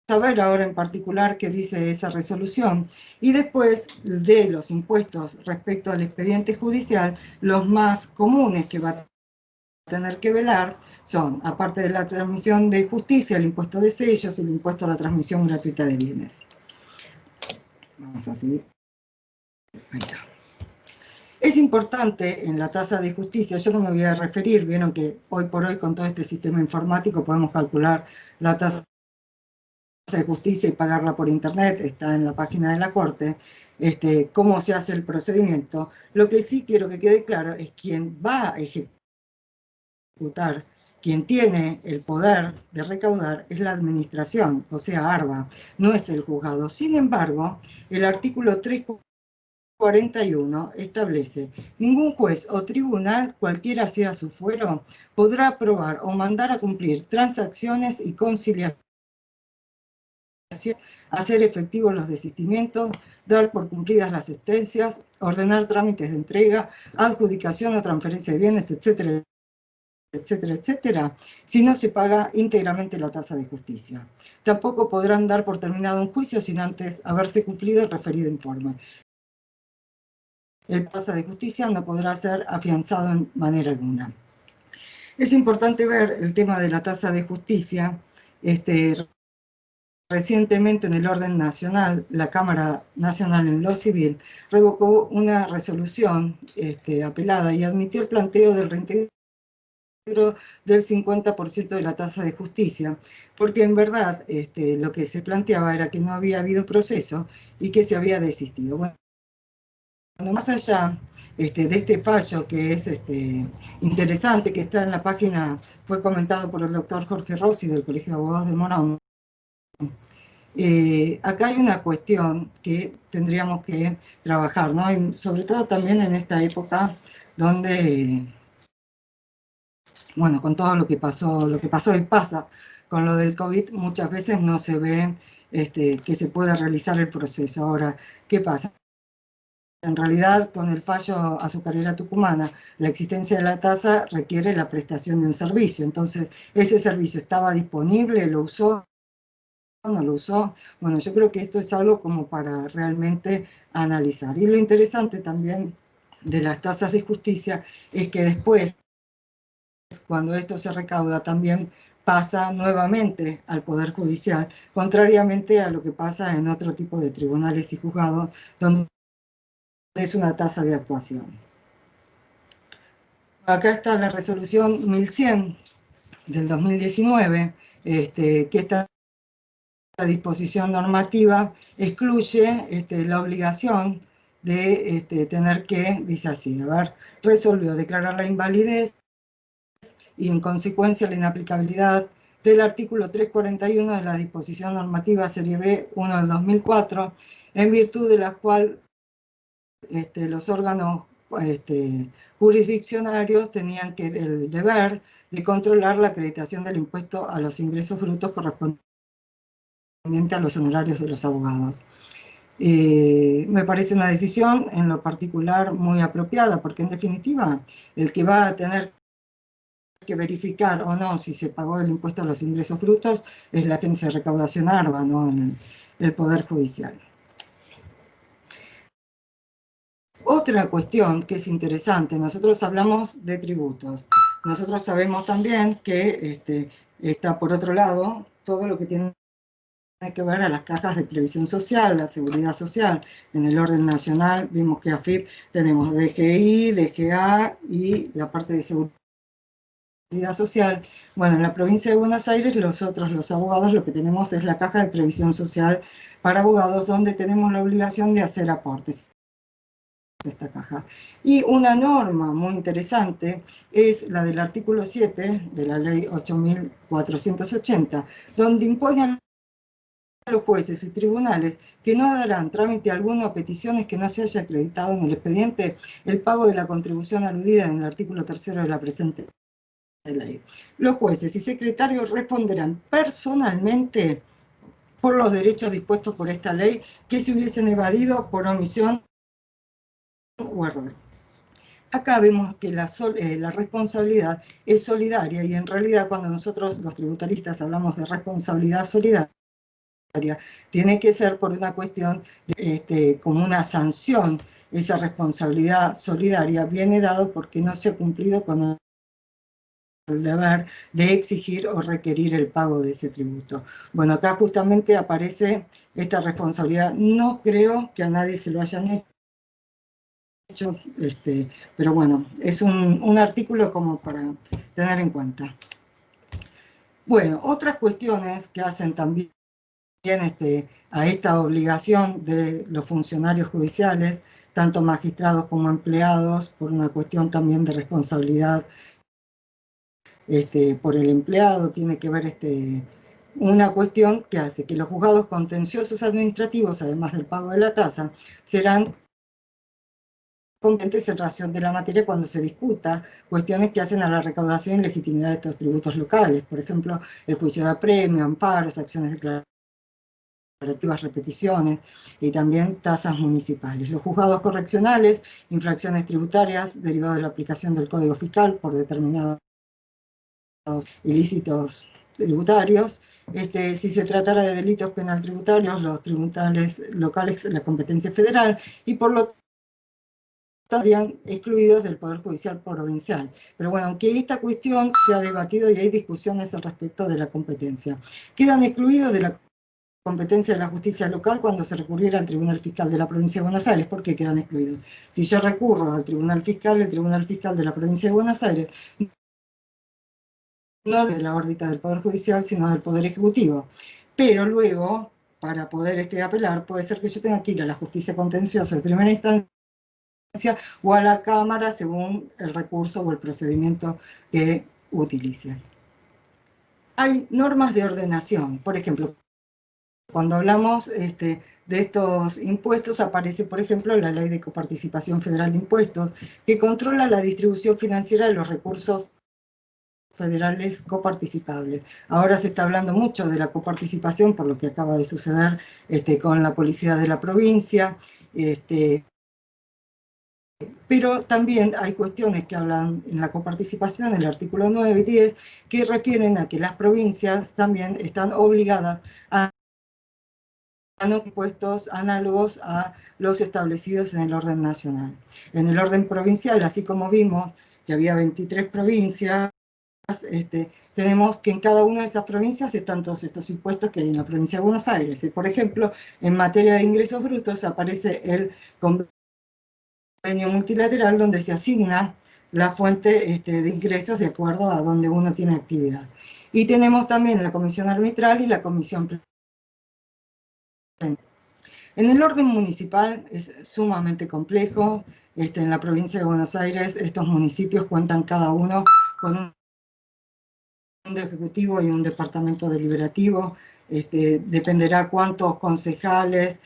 a ver ahora en particular qué dice esa resolución, y después de los impuestos respecto al expediente judicial, los más comunes que va a tener que velar son, aparte de la transmisión de justicia, el impuesto de sellos y el impuesto a la transmisión gratuita de bienes. Vamos a seguir. Ahí está. Es importante en la tasa de justicia, yo no me voy a referir, vieron que hoy por hoy con todo este sistema informático podemos calcular la tasa de justicia y pagarla por internet, está en la página de la Corte, cómo se hace el procedimiento. Lo que sí quiero que quede claro es quién va a ejecutar, quien tiene el poder de recaudar es la administración, o sea, ARBA, no es el juzgado. Sin embargo, el artículo 341 establece: ningún juez o tribunal, cualquiera sea su fuero, podrá aprobar o mandar a cumplir transacciones y conciliaciones hacer efectivos los desistimientos, dar por cumplidas las sentencias, ordenar trámites de entrega, adjudicación o transferencia de bienes, etcétera, etcétera, etcétera, si no se paga íntegramente la tasa de justicia. Tampoco podrán dar por terminado un juicio sin antes haberse cumplido el referido informe. El tasa de justicia no podrá ser afianzado en manera alguna. Es importante ver el tema de la tasa de justicia. Recientemente en el orden nacional, la Cámara Nacional en lo Civil revocó una resolución apelada y admitió el planteo del reintegro del 50% de la tasa de justicia, porque en verdad lo que se planteaba era que no había habido proceso y que se había desistido. Bueno, más allá de este fallo que es interesante, que está en la página, fue comentado por el doctor Jorge Rossi del Colegio de Abogados de Morón, acá hay una cuestión que tendríamos que trabajar, ¿no? Y sobre todo también en esta época donde, bueno, con todo lo que pasó y pasa con lo del COVID, muchas veces no se ve que se pueda realizar el proceso. Ahora, ¿qué pasa? En realidad, con el fallo azucarera tucumana, la existencia de la tasa requiere la prestación de un servicio. Entonces, ese servicio estaba disponible, lo usó, no lo usó. Bueno, yo creo que esto es algo como para realmente analizar. Y lo interesante también de las tasas de justicia es que después, cuando esto se recauda, también pasa nuevamente al Poder Judicial, contrariamente a lo que pasa en otro tipo de tribunales y juzgados, donde es una tasa de actuación. Acá está la resolución 1100 del 2019, que esta disposición normativa excluye la obligación de tener que, dice así, a ver, resolvió declarar la invalidez y en consecuencia la inaplicabilidad del artículo 341 de la disposición normativa serie B 1 del 2004, en virtud de la cual los órganos jurisdiccionarios tenían el deber de controlar la acreditación del impuesto a los ingresos brutos correspondientes a los honorarios de los abogados. Me parece una decisión en lo particular muy apropiada, porque en definitiva el que va a tener que verificar o no si se pagó el impuesto a los ingresos brutos es la agencia de recaudación ARBA, no el Poder Judicial. Otra cuestión que es interesante, nosotros hablamos de tributos. Nosotros sabemos también que está por otro lado todo lo que tiene que ver a las cajas de previsión social, la seguridad social. En el orden nacional vimos que AFIP tenemos DGI, DGA y la parte de seguridad social. Bueno, en la provincia de Buenos Aires los abogados, lo que tenemos es la caja de previsión social para abogados, donde tenemos la obligación de hacer aportes a esta caja. Y una norma muy interesante es la del artículo 7 de la ley 8.480, donde impone a los jueces y tribunales que no darán trámite alguno a peticiones que no se haya acreditado en el expediente el pago de la contribución aludida en el artículo 3 de la presente ley. Los jueces y secretarios responderán personalmente por los derechos dispuestos por esta ley que se hubiesen evadido por omisión o error. Acá vemos que la responsabilidad es solidaria, y en realidad cuando nosotros los tributaristas hablamos de responsabilidad solidaria, tiene que ser por una cuestión como una sanción. Esa responsabilidad solidaria viene dado porque no se ha cumplido con el deber de exigir o requerir el pago de ese tributo. Bueno, acá justamente aparece esta responsabilidad. No creo que a nadie se lo hayan hecho, pero bueno, es un artículo como para tener en cuenta. Bueno, otras cuestiones que hacen también a esta obligación de los funcionarios judiciales, tanto magistrados como empleados, por una cuestión también de responsabilidad por el empleado, tiene que ver una cuestión que hace que los juzgados contenciosos administrativos, además del pago de la tasa, serán competentes en relación de la materia cuando se discuta cuestiones que hacen a la recaudación y legitimidad de estos tributos locales, por ejemplo, el juicio de apremio, amparos, acciones declaratorias, relativas repeticiones y también tasas municipales. Los juzgados correccionales, infracciones tributarias derivadas de la aplicación del Código Fiscal por determinados ilícitos tributarios. Si se tratara de delitos penal tributarios, los tribunales locales, la competencia federal, y por lo tanto estarían excluidos del Poder Judicial provincial. Pero bueno, aunque esta cuestión se ha debatido y hay discusiones al respecto de la competencia, quedan excluidos de la competencia de la justicia local cuando se recurriera al Tribunal Fiscal de la Provincia de Buenos Aires. ¿Por qué quedan excluidos? Si yo recurro al Tribunal Fiscal, el Tribunal Fiscal de la Provincia de Buenos Aires no de la órbita del Poder Judicial, sino del Poder Ejecutivo. Pero luego, para poder apelar, puede ser que yo tenga que ir a la justicia contenciosa de primera instancia o a la Cámara según el recurso o el procedimiento que utilice. Hay normas de ordenación. Por ejemplo, cuando hablamos de estos impuestos, aparece, por ejemplo, la Ley de Coparticipación Federal de Impuestos, que controla la distribución financiera de los recursos federales coparticipables. Ahora se está hablando mucho de la coparticipación por lo que acaba de suceder con la policía de la provincia, pero también hay cuestiones que hablan en la coparticipación, en el artículo 9 y 10, que refieren a que las provincias también están obligadas a impuestos análogos a los establecidos en el orden nacional. En el orden provincial, así como vimos que había 23 provincias, tenemos que en cada una de esas provincias están todos estos impuestos que hay en la provincia de Buenos Aires. Por ejemplo, en materia de ingresos brutos aparece el convenio multilateral donde se asigna la fuente de ingresos de acuerdo a donde uno tiene actividad. Y tenemos también la comisión arbitral y la comisión plena. En el orden municipal es sumamente complejo. En la provincia de Buenos Aires estos municipios cuentan cada uno con un ejecutivo y un departamento deliberativo. Dependerá cuántos concejales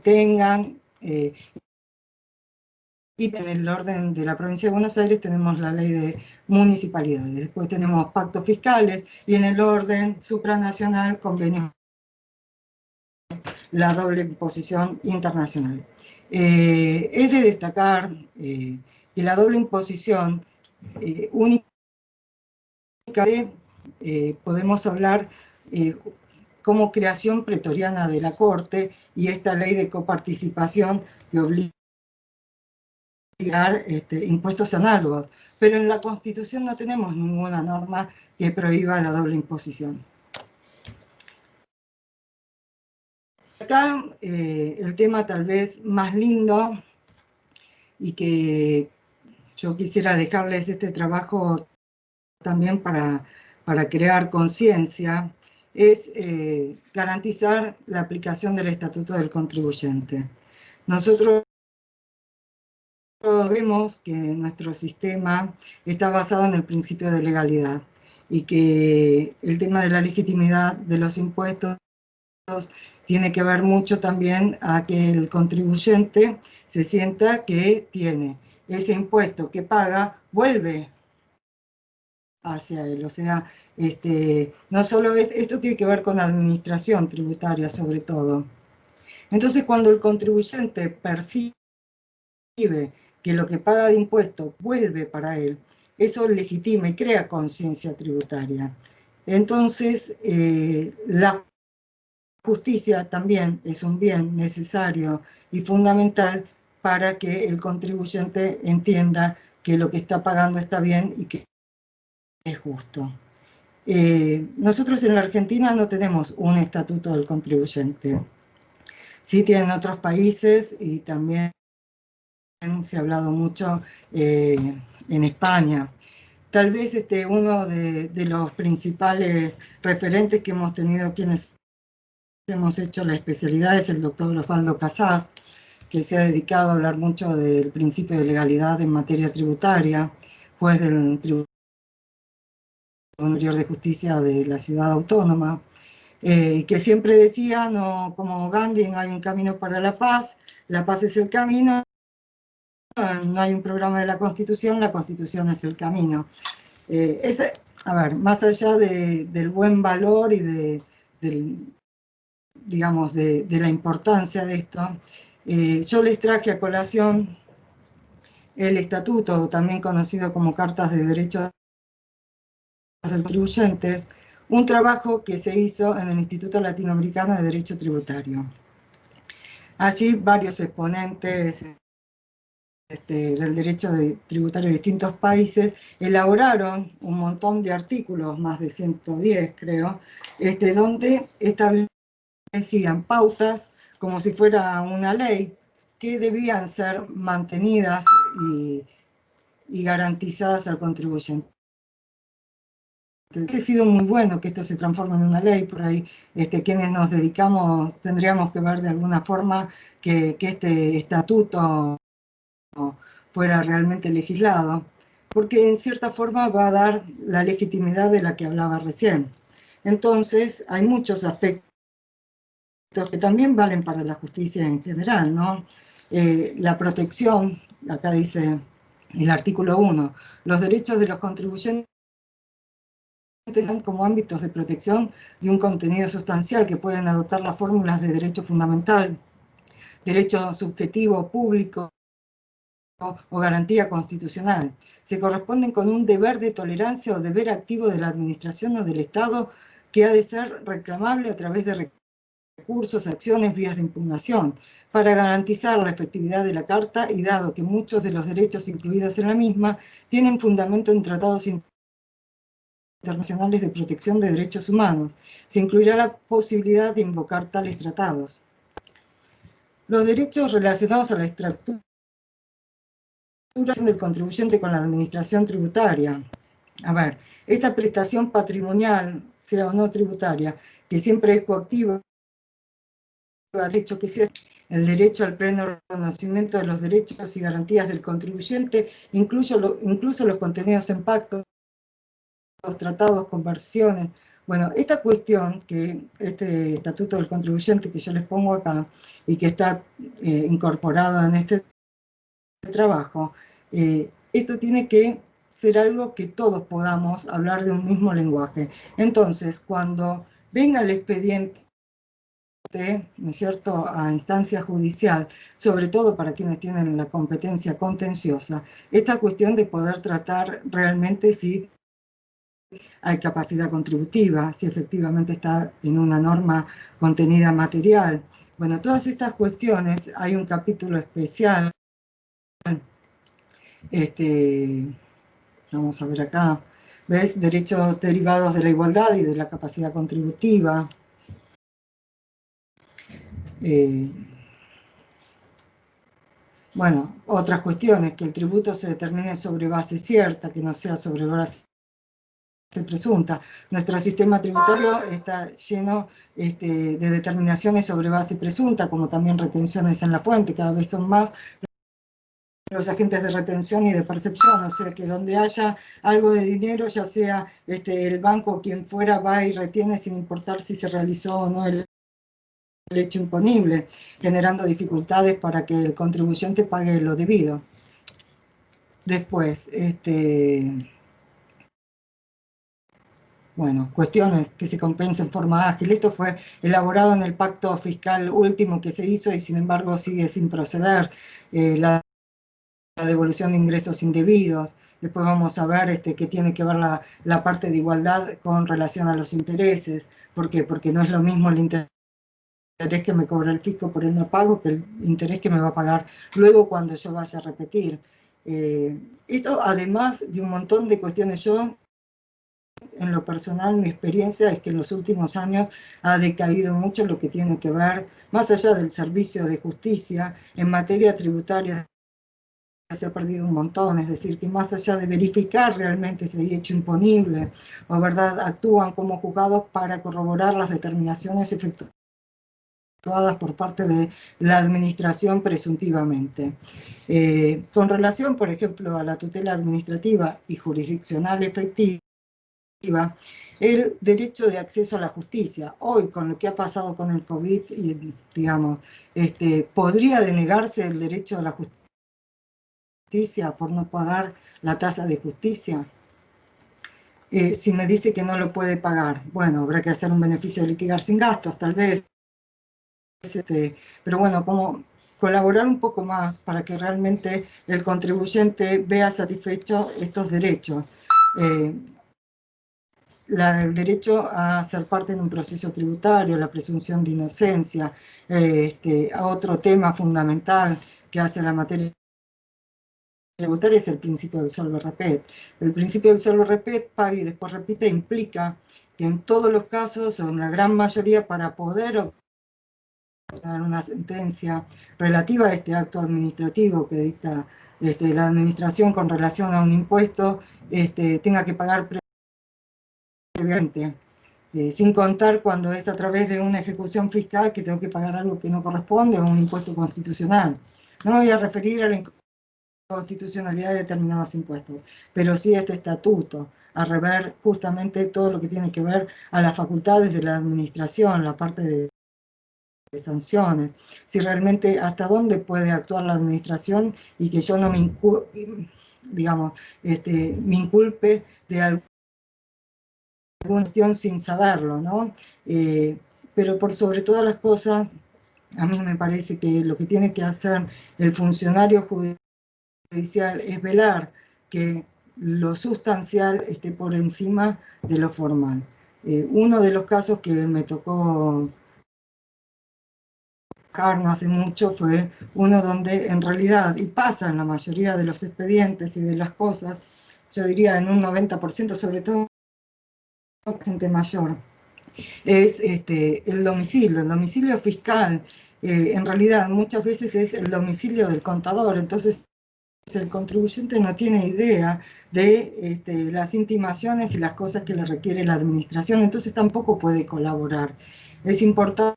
tengan. Y en el orden de la provincia de Buenos Aires tenemos la ley de municipalidades. Después tenemos pactos fiscales y en el orden supranacional convenios, la doble imposición internacional. Es de destacar que la doble imposición única podemos hablar como creación pretoriana de la Corte y esta ley de coparticipación que obliga a impuestos análogos, pero en la Constitución no tenemos ninguna norma que prohíba la doble imposición. Acá el tema tal vez más lindo y que yo quisiera dejarles este trabajo también para crear conciencia, es garantizar la aplicación del Estatuto del Contribuyente. Nosotros vemos que nuestro sistema está basado en el principio de legalidad y que el tema de la legitimidad de los impuestos tiene que ver mucho también a que el contribuyente se sienta que tiene ese impuesto que paga, vuelve hacia él. O sea, no solo esto tiene que ver con la administración tributaria sobre todo. Entonces, cuando el contribuyente percibe que lo que paga de impuestos vuelve para él, eso legitima y crea conciencia tributaria. Entonces, la justicia también es un bien necesario y fundamental para que el contribuyente entienda que lo que está pagando está bien y que es justo. Nosotros en la Argentina no tenemos un estatuto del contribuyente. Sí tienen otros países y también se ha hablado mucho en España. Tal vez uno de los principales referentes que hemos tenido quienes hemos hecho la especialidad es el doctor Osvaldo Casás, que se ha dedicado a hablar mucho del principio de legalidad en materia tributaria, juez del Tribunal Superior de Justicia de la Ciudad Autónoma, que siempre decía, no, como Gandhi, no hay un camino para la paz es el camino, no hay un programa de la Constitución es el camino. A ver, más allá del buen valor y digamos, de la importancia de esto, yo les traje a colación el estatuto, también conocido como Cartas de Derechos del Contribuyente, un trabajo que se hizo en el Instituto Latinoamericano de Derecho Tributario. Allí varios exponentes del derecho tributario de distintos países elaboraron un montón de artículos, más de 110 creo, donde establecían pautas como si fuera una ley que debían ser mantenidas y garantizadas al contribuyente. Ha sido muy bueno que esto se transforme en una ley, por ahí quienes nos dedicamos tendríamos que ver de alguna forma que este estatuto fuera realmente legislado, porque en cierta forma va a dar la legitimidad de la que hablaba recién. Entonces, hay muchos aspectos que también valen para la justicia en general, ¿no? La protección, acá dice el artículo 1, los derechos de los contribuyentes como ámbitos de protección de un contenido sustancial que pueden adoptar las fórmulas de derecho fundamental, derecho subjetivo público o garantía constitucional. Se corresponden con un deber de tolerancia o deber activo de la administración o del Estado que ha de ser reclamable a través de recursos, acciones, vías de impugnación, para garantizar la efectividad de la Carta y dado que muchos de los derechos incluidos en la misma tienen fundamento en tratados internacionales de protección de derechos humanos, se incluirá la posibilidad de invocar tales tratados. Los derechos relacionados a la estructura del contribuyente con la administración tributaria. A ver, esta prestación patrimonial, sea o no tributaria, que siempre es coactiva, derecho que sea el derecho al pleno reconocimiento de los derechos y garantías del contribuyente, incluso los contenidos en pactos, tratados, conversiones. Bueno, esta cuestión, que este estatuto del contribuyente que yo les pongo acá y que está incorporado en este trabajo, esto tiene que ser algo que todos podamos hablar de un mismo lenguaje. Entonces, cuando venga el expediente, ¿no es cierto?, a instancia judicial, sobre todo para quienes tienen la competencia contenciosa, esta cuestión de poder tratar realmente si hay capacidad contributiva, si efectivamente está en una norma contenida material. Bueno, todas estas cuestiones, hay un capítulo especial, vamos a ver acá, ¿ves? Derechos derivados de la igualdad y de la capacidad contributiva. Bueno, otras cuestiones, que el tributo se determine sobre base cierta, que no sea sobre base presunta. Nuestro sistema tributario está lleno de determinaciones sobre base presunta, como también retenciones en la fuente, cada vez son más los agentes de retención y de percepción, o sea que donde haya algo de dinero, ya sea el banco o quien fuera, va y retiene sin importar si se realizó o no el hecho imponible, generando dificultades para que el contribuyente pague lo debido. Después, bueno, cuestiones que se compensa en forma ágil. Esto fue elaborado en el pacto fiscal último que se hizo y sin embargo sigue sin proceder. La devolución de ingresos indebidos. Después vamos a ver que tiene que ver la parte de igualdad con relación a los intereses. ¿Por qué? Porque no es lo mismo el interés que me cobra el fisco por el no pago que el interés que me va a pagar luego cuando yo vaya a repetir. Esto además de un montón de cuestiones. Yo, en lo personal, mi experiencia es que en los últimos años ha decaído mucho lo que tiene que ver, más allá del servicio de justicia, en materia tributaria se ha perdido un montón, es decir, que más allá de verificar realmente si hay hecho imponible o verdad, actúan como juzgados para corroborar las determinaciones efectuadas por parte de la administración presuntivamente. Con relación, por ejemplo, a la tutela administrativa y jurisdiccional efectiva, el derecho de acceso a la justicia. Hoy, con lo que ha pasado con el COVID, digamos, ¿podría denegarse el derecho a la justicia por no pagar la tasa de justicia? Si me dice que no lo puede pagar, bueno, habrá que hacer un beneficio de litigar sin gastos, tal vez. pero bueno, como colaborar un poco más para que realmente el contribuyente vea satisfechos estos derechos. El derecho a ser parte de un proceso tributario, la presunción de inocencia, a otro tema fundamental que hace la materia tributaria es el principio del solve repet. El principio del solve repet, paga y después repite, implica que en todos los casos, o en la gran mayoría, para poder obtener una sentencia relativa a este acto administrativo que dicta la administración con relación a un impuesto, tenga que pagar previamente. Sin contar cuando es a través de una ejecución fiscal que tengo que pagar algo que no corresponde o un impuesto constitucional. No me voy a referir a la inconstitucionalidad de determinados impuestos, pero sí este estatuto, a rever justamente todo lo que tiene que ver a las facultades de la administración, la parte de sanciones, si realmente hasta dónde puede actuar la administración y que yo no me me inculpe de alguna cuestión sin saberlo, ¿no? Pero por sobre todas las cosas, a mí me parece que lo que tiene que hacer el funcionario judicial es velar que lo sustancial esté por encima de lo formal. Uno de los casos que me tocó no hace mucho fue uno donde en realidad, y pasa en la mayoría de los expedientes y de las cosas, yo diría en un 90%, sobre todo gente mayor, es el domicilio fiscal. En realidad muchas veces es el domicilio del contador, entonces el contribuyente no tiene idea de las intimaciones y las cosas que le requiere la administración, entonces tampoco puede colaborar. Es importante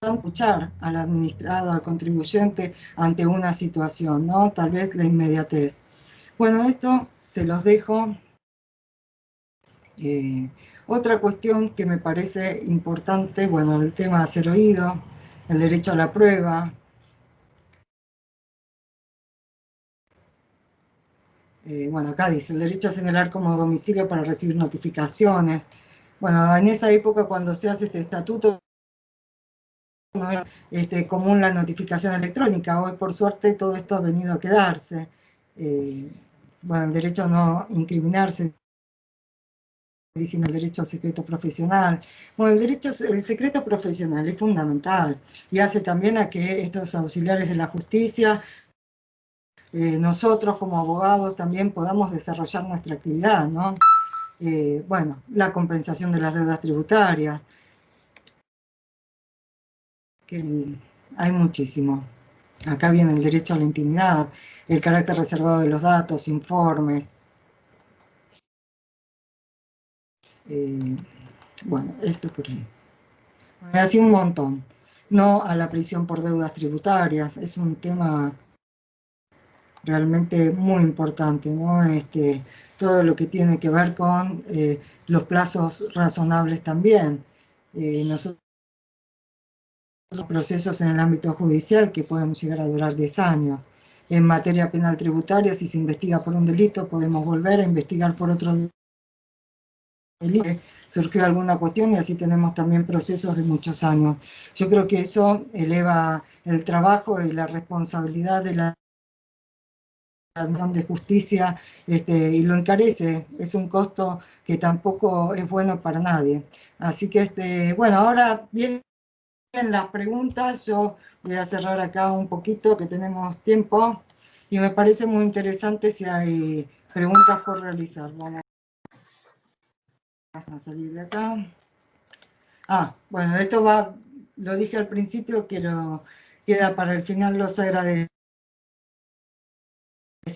escuchar al administrado, al contribuyente ante una situación, ¿no? Tal vez la inmediatez. Bueno, esto se los dejo. Otra cuestión que me parece importante, bueno, el tema de hacer oído, el derecho a la prueba. Bueno, acá dice, el derecho a señalar como domicilio para recibir notificaciones. Bueno, en esa época cuando se hace este estatuto, no era común la notificación electrónica. Hoy, por suerte, todo esto ha venido a quedarse. Bueno, el derecho a no incriminarse, dije, el derecho al secreto profesional. Bueno, el secreto profesional es fundamental y hace también a que estos auxiliares de la justicia, nosotros como abogados también podamos desarrollar nuestra actividad, ¿no? Bueno, la compensación de las deudas tributarias, que hay muchísimo. Acá viene el derecho a la intimidad, el carácter reservado de los datos, informes. Bueno, esto por ahí. Así un montón. No a la prisión por deudas tributarias, es un tema realmente muy importante, ¿no? Todo lo que tiene que ver con los plazos razonables también. Nosotros procesos en el ámbito judicial que pueden llegar a durar 10 años. En materia penal tributaria, si se investiga por un delito, podemos volver a investigar por otro delito. Surgió alguna cuestión y así tenemos también procesos de muchos años. Yo creo que eso eleva el trabajo y la responsabilidad de la de justicia y lo encarece. Es un costo que tampoco es bueno para nadie. Así que, bueno, ahora vienen las preguntas. Yo voy a cerrar acá un poquito, que tenemos tiempo, y me parece muy interesante si hay preguntas por realizar. Vamos a salir de acá. Bueno, esto lo dije al principio, que queda para el final los agradecimientos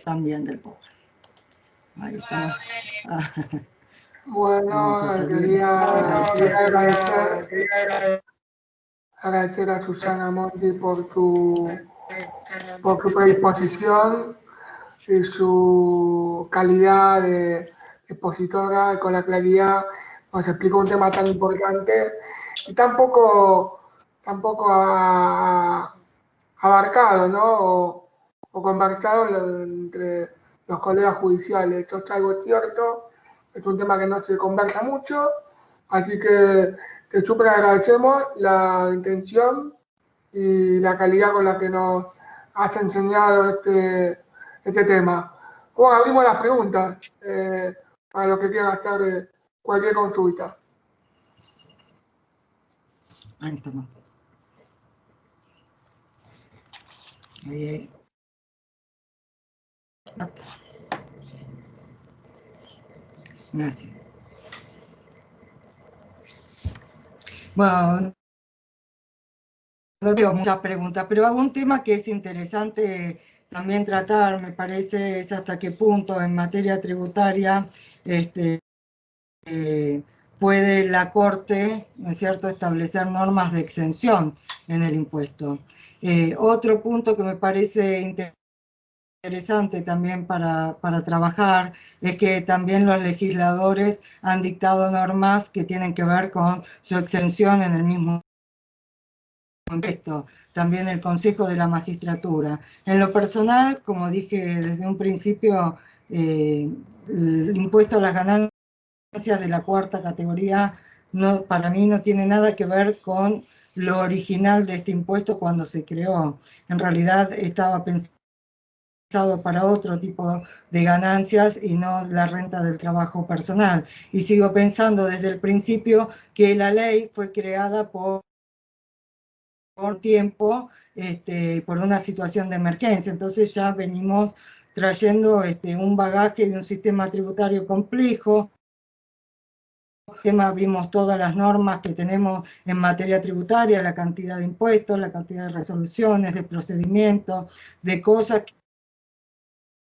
también del pueblo. Ahí está.
Bueno, quería agradecer a Susana Monti por su predisposición y su calidad de expositora, con la claridad nos explicó un tema tan importante y tampoco ha abarcado, ¿no? o conversado entre los colegas judiciales. Esto es algo cierto, es un tema que no se conversa mucho, Así que te súper agradecemos la intención y la calidad con la que nos has enseñado este tema. Bueno, abrimos las preguntas para los que quieran hacer cualquier consulta.
Ahí estamos. Ahí. Gracias. Bueno, no tengo muchas preguntas, pero algún tema que es interesante también tratar, me parece, es hasta qué punto en materia tributaria puede la Corte, ¿no es cierto?, establecer normas de exención en el impuesto. Otro punto que me parece interesante también para trabajar es que también los legisladores han dictado normas que tienen que ver con su exención en el mismo impuesto, también el Consejo de la Magistratura. En lo personal, como dije desde un principio, el impuesto a las ganancias de la cuarta categoría no, para mí no tiene nada que ver con lo original de este impuesto cuando se creó. En realidad estaba pensado para otro tipo de ganancias y no la renta del trabajo personal. Y sigo pensando desde el principio que la ley fue creada por tiempo, por una situación de emergencia. Entonces ya venimos trayendo un bagaje de un sistema tributario complejo. Vimos todas las normas que tenemos en materia tributaria, la cantidad de impuestos, la cantidad de resoluciones, de procedimientos, de cosas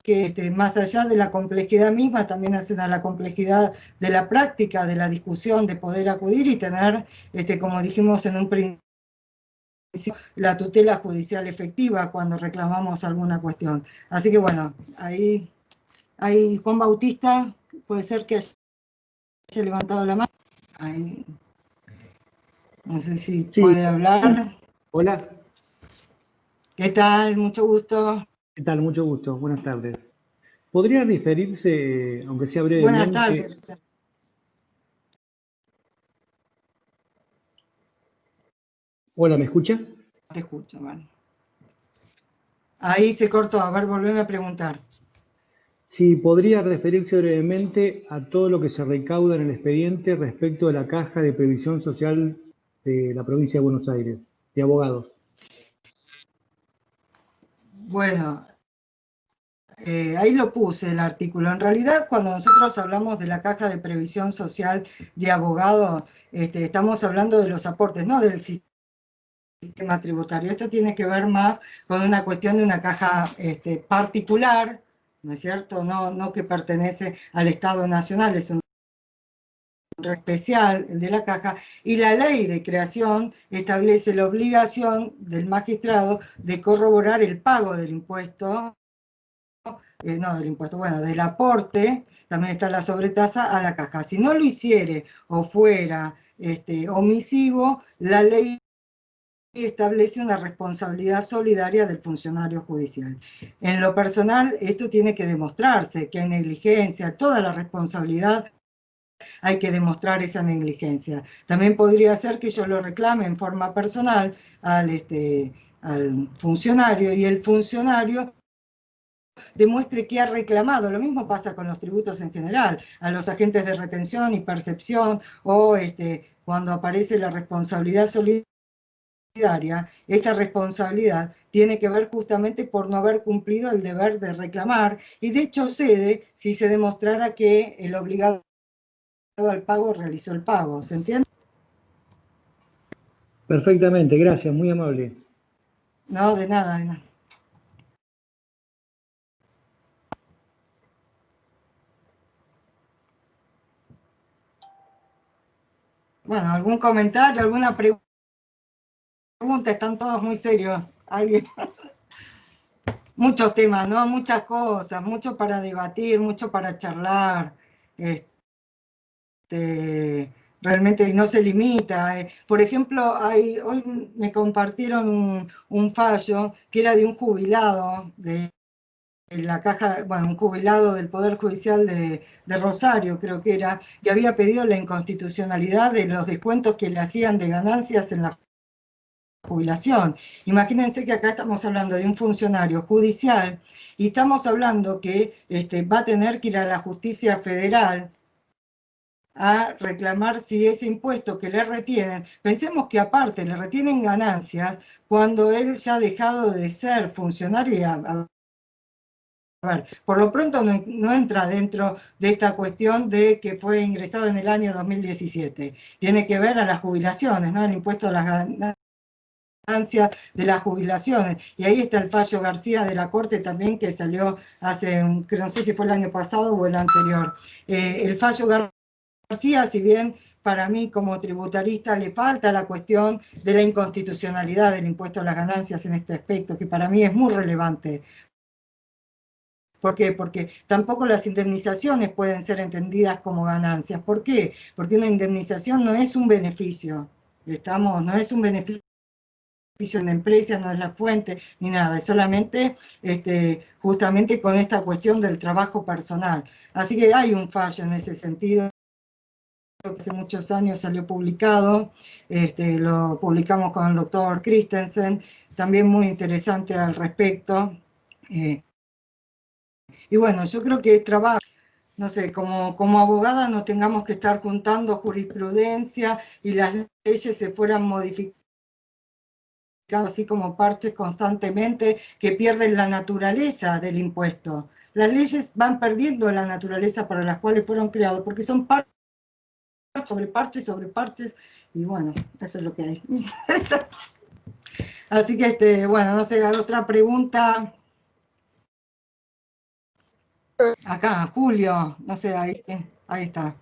que más allá de la complejidad misma, también hacen a la complejidad de la práctica, de la discusión, de poder acudir y tener, como dijimos en un principio, la tutela judicial efectiva cuando reclamamos alguna cuestión. Así que bueno, ahí Juan Bautista, puede ser que haya levantado la mano. Ahí. No sé si
Sí.
puede hablar.
Hola.
¿Qué tal? Mucho gusto.
¿Qué tal? Mucho gusto. Buenas tardes. ¿Podría referirse, aunque sea brevemente?
Buenas tardes.
Hola, ¿me escucha?
Te escucho, vale. Ahí se cortó. A ver, volveme a preguntar.
Sí, podría referirse brevemente a todo lo que se recauda en el expediente respecto de la Caja de Previsión Social de la provincia de Buenos Aires, de abogados.
Bueno, ahí lo puse el artículo. En realidad, cuando nosotros hablamos de la Caja de Previsión Social de abogados, estamos hablando de los aportes, no del sistema tributario. Esto tiene que ver más con una cuestión de una caja particular, ¿no es cierto? No que pertenece al Estado Nacional, es un especial, el de la caja, y la ley de creación establece la obligación del magistrado de corroborar el pago del impuesto, del aporte, también está la sobretasa a la caja. Si no lo hiciere o fuera omisivo, la ley establece una responsabilidad solidaria del funcionario judicial. En lo personal, esto tiene que demostrarse, que hay negligencia, toda la responsabilidad hay que demostrar esa negligencia. También podría ser que yo lo reclame en forma personal al funcionario y el funcionario demuestre que ha reclamado. Lo mismo pasa con los tributos en general, a los agentes de retención y percepción o cuando aparece la responsabilidad solidaria. Esta responsabilidad tiene que ver justamente por no haber cumplido el deber de reclamar y de hecho cede si se demostrara que el obligado al pago realizó el pago. ¿Se entiende?
Perfectamente, gracias, muy amable.
No, de nada, de nada. Bueno, ¿algún comentario, alguna pregunta? Están todos muy serios. ¿Alguien? Muchos temas, ¿no? Muchas cosas, mucho para debatir, mucho para charlar. Realmente no se limita. Por ejemplo, hoy me compartieron un fallo que era de un jubilado de la caja, bueno, un jubilado del Poder Judicial de Rosario, creo que era, que había pedido la inconstitucionalidad de los descuentos que le hacían de ganancias en la jubilación. Imagínense que acá estamos hablando de un funcionario judicial y estamos hablando que va a tener que ir a la justicia federal a reclamar si ese impuesto que le retienen, pensemos que aparte le retienen ganancias cuando él ya ha dejado de ser funcionario y a ver, por lo pronto no entra dentro de esta cuestión de que fue ingresado en el año 2017. Tiene que ver a las jubilaciones, ¿no? El impuesto a las ganancias de las jubilaciones. Y ahí está el fallo García de la Corte también que salió hace, no sé si fue el año pasado o el anterior. El fallo García, si bien para mí como tributarista le falta la cuestión de la inconstitucionalidad del impuesto a las ganancias en este aspecto, que para mí es muy relevante. ¿Por qué? Porque tampoco las indemnizaciones pueden ser entendidas como ganancias. ¿Por qué? Porque una indemnización no es un beneficio. No es un beneficio en la empresa, no es la fuente, ni nada. Es solamente justamente con esta cuestión del trabajo personal. Así que hay un fallo en ese sentido. Hace muchos años salió publicado, lo publicamos con el doctor Christensen, también muy interesante al respecto. Y bueno, yo creo que trabajo, no sé, como abogada no tengamos que estar juntando jurisprudencia y las leyes se fueran modificando así como parches constantemente que pierden la naturaleza del impuesto. Las leyes van perdiendo la naturaleza para las cuales fueron creados porque son parches sobre parches, y bueno, eso es lo que hay. Así que, bueno, no sé, otra pregunta. Acá, Julio, no sé, ahí está.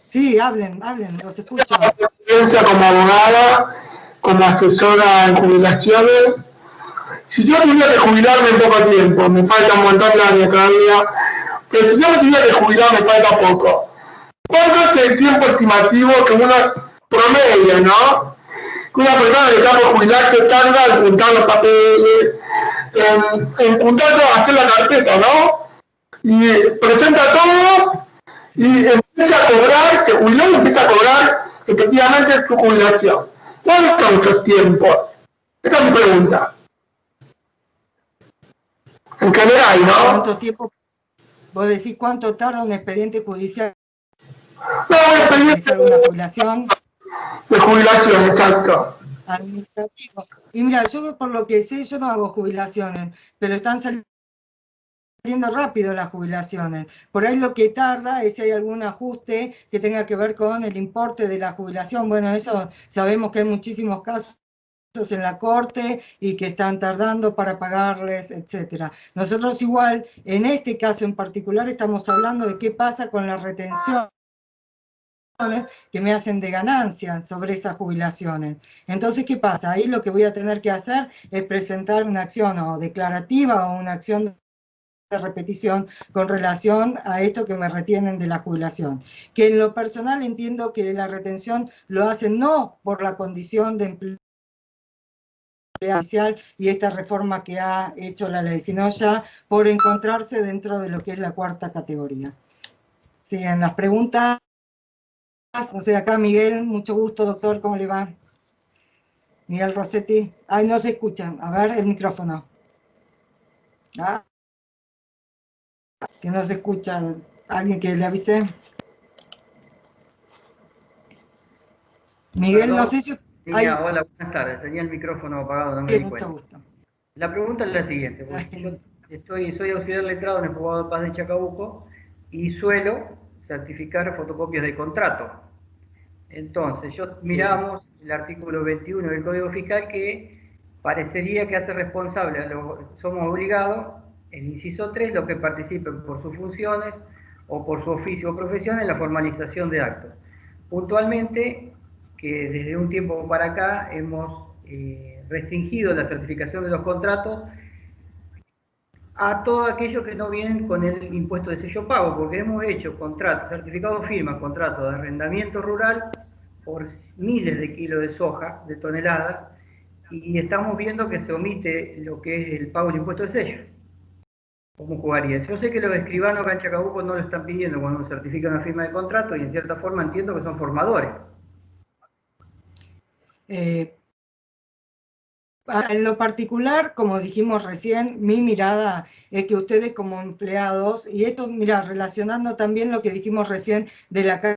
Sí, hablen, los escucho.
Experiencia como abogada, como asesora en jubilaciones. Si yo tuviera que jubilarme en poco tiempo, me falta un montón de años todavía, pero si yo me tuviera que jubilar me falta poco. ¿Cuánto es el tiempo estimativo que una promedio, ¿no? Que una persona que está por jubilarse tarda en juntar los papeles, en juntar todo, hacer la carpeta, ¿no? Y presenta todo y empieza a cobrar, se jubiló y empieza a cobrar efectivamente su jubilación. ¿Cuáles son esos tiempos? Esta es mi pregunta. En general, ¿no?
¿Cuánto tiempo? Vos decís cuánto tarda un expediente judicial.
No, un expediente
una jubilación.
De jubilación, exacto.
Administrativo. Y mira, yo por lo que sé, yo no hago jubilaciones, pero están saliendo rápido las jubilaciones. Por ahí lo que tarda es si hay algún ajuste que tenga que ver con el importe de la jubilación. Bueno, eso sabemos que hay muchísimos casos en la corte y que están tardando para pagarles, etcétera. Nosotros igual, en este caso en particular, estamos hablando de qué pasa con la retención que me hacen de ganancia sobre esas jubilaciones. Entonces, ¿qué pasa? Ahí lo que voy a tener que hacer es presentar una acción o declarativa o una acción de repetición con relación a esto que me retienen de la jubilación. Que en lo personal entiendo que la retención lo hacen no por la condición de empleo y esta reforma que ha hecho la ley, sino ya por encontrarse dentro de lo que es la cuarta categoría. Sí, en las preguntas. O sea, acá Miguel, mucho gusto, doctor, ¿cómo le va? Miguel Rossetti. Ay, no se escucha. A ver, el micrófono. Ah, que no se escucha. ¿Alguien que le avise? Miguel,
Perdón,
no sé si...
Niña, hola, buenas tardes. Tenía el micrófono apagado, no me di cuenta.
Mucho gusto.
La pregunta es la siguiente. Yo soy auxiliar letrado en el Juzgado de Paz de Chacabuco y suelo certificar fotocopias de contrato. Entonces, miramos el artículo 21 del Código Fiscal que parecería que hace responsable, somos obligados, el inciso 3, los que participen por sus funciones o por su oficio o profesión en la formalización de actos. Puntualmente, que desde un tiempo para acá hemos restringido la certificación de los contratos a todo aquello que no vienen con el impuesto de sello pago, porque hemos hecho contratos, certificados firma, contratos de arrendamiento rural por miles de kilos de soja, de toneladas, y estamos viendo que se omite lo que es el pago del impuesto de sello. ¿Cómo jugaría? Yo sé que los escribanos acá en Chacabuco no lo están pidiendo cuando uno certifica una firma de contrato y en cierta forma entiendo que son formadores.
En lo particular, como dijimos recién, mi mirada es que ustedes como empleados, y esto, mira, relacionando también lo que dijimos recién de la caja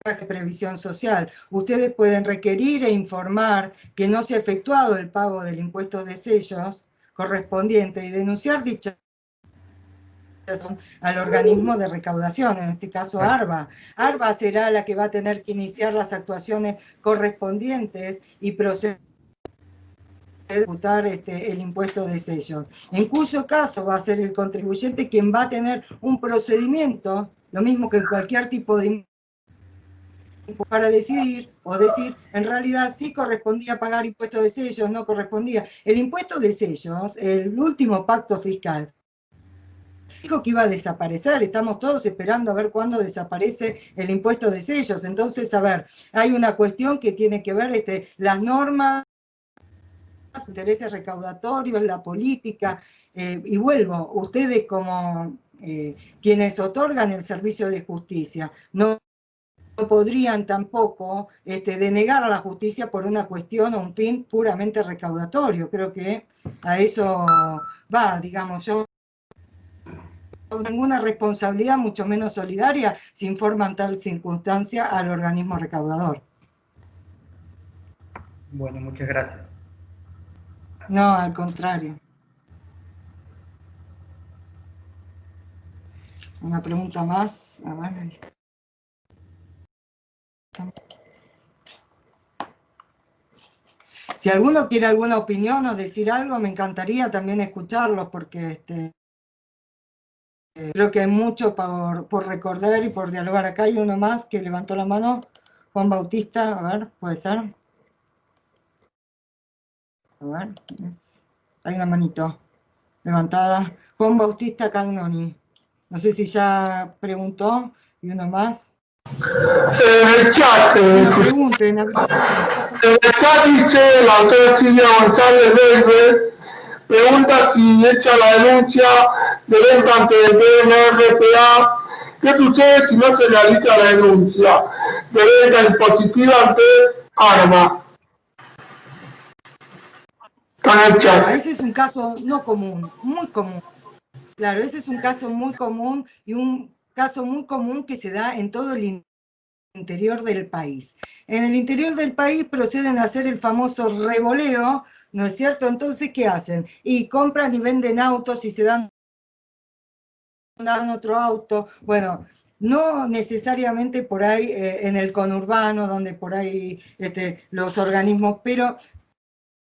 de previsión social, ustedes pueden requerir e informar que no se ha efectuado el pago del impuesto de sellos correspondiente y denunciar dicha al organismo de recaudación, en este caso ARBA. ARBA será la que va a tener que iniciar las actuaciones correspondientes y proceder a ejecutar el impuesto de sellos, en cuyo caso va a ser el contribuyente quien va a tener un procedimiento, lo mismo que en cualquier tipo de impuesto, para decidir o decir, en realidad sí correspondía pagar impuesto de sellos, no correspondía. El impuesto de sellos, el último pacto fiscal, dijo que iba a desaparecer, estamos todos esperando a ver cuándo desaparece el impuesto de sellos. Entonces, a ver, hay una cuestión que tiene que ver las normas, intereses recaudatorios, la política, y vuelvo, ustedes como quienes otorgan el servicio de justicia, no podrían tampoco denegar a la justicia por una cuestión o un fin puramente recaudatorio. Creo que a eso va, digamos, yo ninguna responsabilidad, mucho menos solidaria, si informan tal circunstancia al organismo recaudador.
Bueno, muchas gracias.
No, al contrario. Una pregunta más. A ver. Si alguno quiere alguna opinión o decir algo, me encantaría también escucharlos, porque creo que hay mucho por recordar y por dialogar. Acá hay uno más que levantó la mano, Juan Bautista, a ver, puede ser. A ver, hay una manito levantada. Juan Bautista Cagnoni. No sé si ya preguntó, y uno más.
En el chat,
Pregunten.
en el chat dice la doctora Silvia González Delver, pregunta si echa la denuncia de venta ante el DNRPA. ¿Qué sucede si no se realiza la denuncia de venta impositiva ante ARBA? Está en el chat.
Ese es un caso no común, muy común. Claro, ese es un caso muy común y un caso muy común que se da en todo el interior del país. En el interior del país proceden a hacer el famoso revoleo, ¿no es cierto? Entonces, ¿qué hacen? Y compran y venden autos y se dan otro auto. Bueno, no necesariamente por ahí en el conurbano, donde por ahí los organismos, pero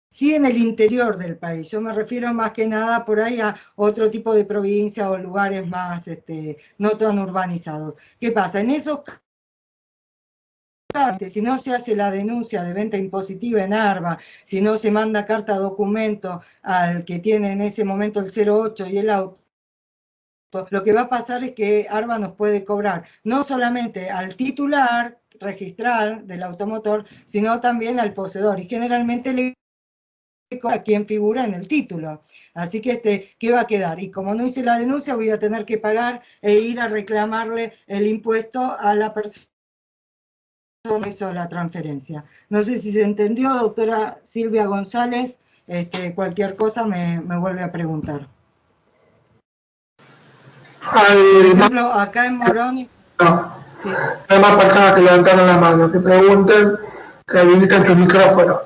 sí en el interior del país. Yo me refiero más que nada por ahí a otro tipo de provincia o lugares más no tan urbanizados. ¿Qué pasa? En esos casos, si no se hace la denuncia de venta impositiva en ARBA, si no se manda carta documento al que tiene en ese momento el 08 y el auto, lo que va a pasar es que ARBA nos puede cobrar no solamente al titular registral del automotor, sino también al poseedor, y generalmente le a quien figura en el título. Así que ¿qué va a quedar? Y como no hice la denuncia, voy a tener que pagar e ir a reclamarle el impuesto a la persona que hizo la transferencia. No sé si se entendió, doctora Silvia González. Cualquier cosa me vuelve a preguntar. Por ejemplo, acá en Morón.
No.
Sí.
Hay más personas que levantaron la mano, que pregunten, que habiliten su micrófono.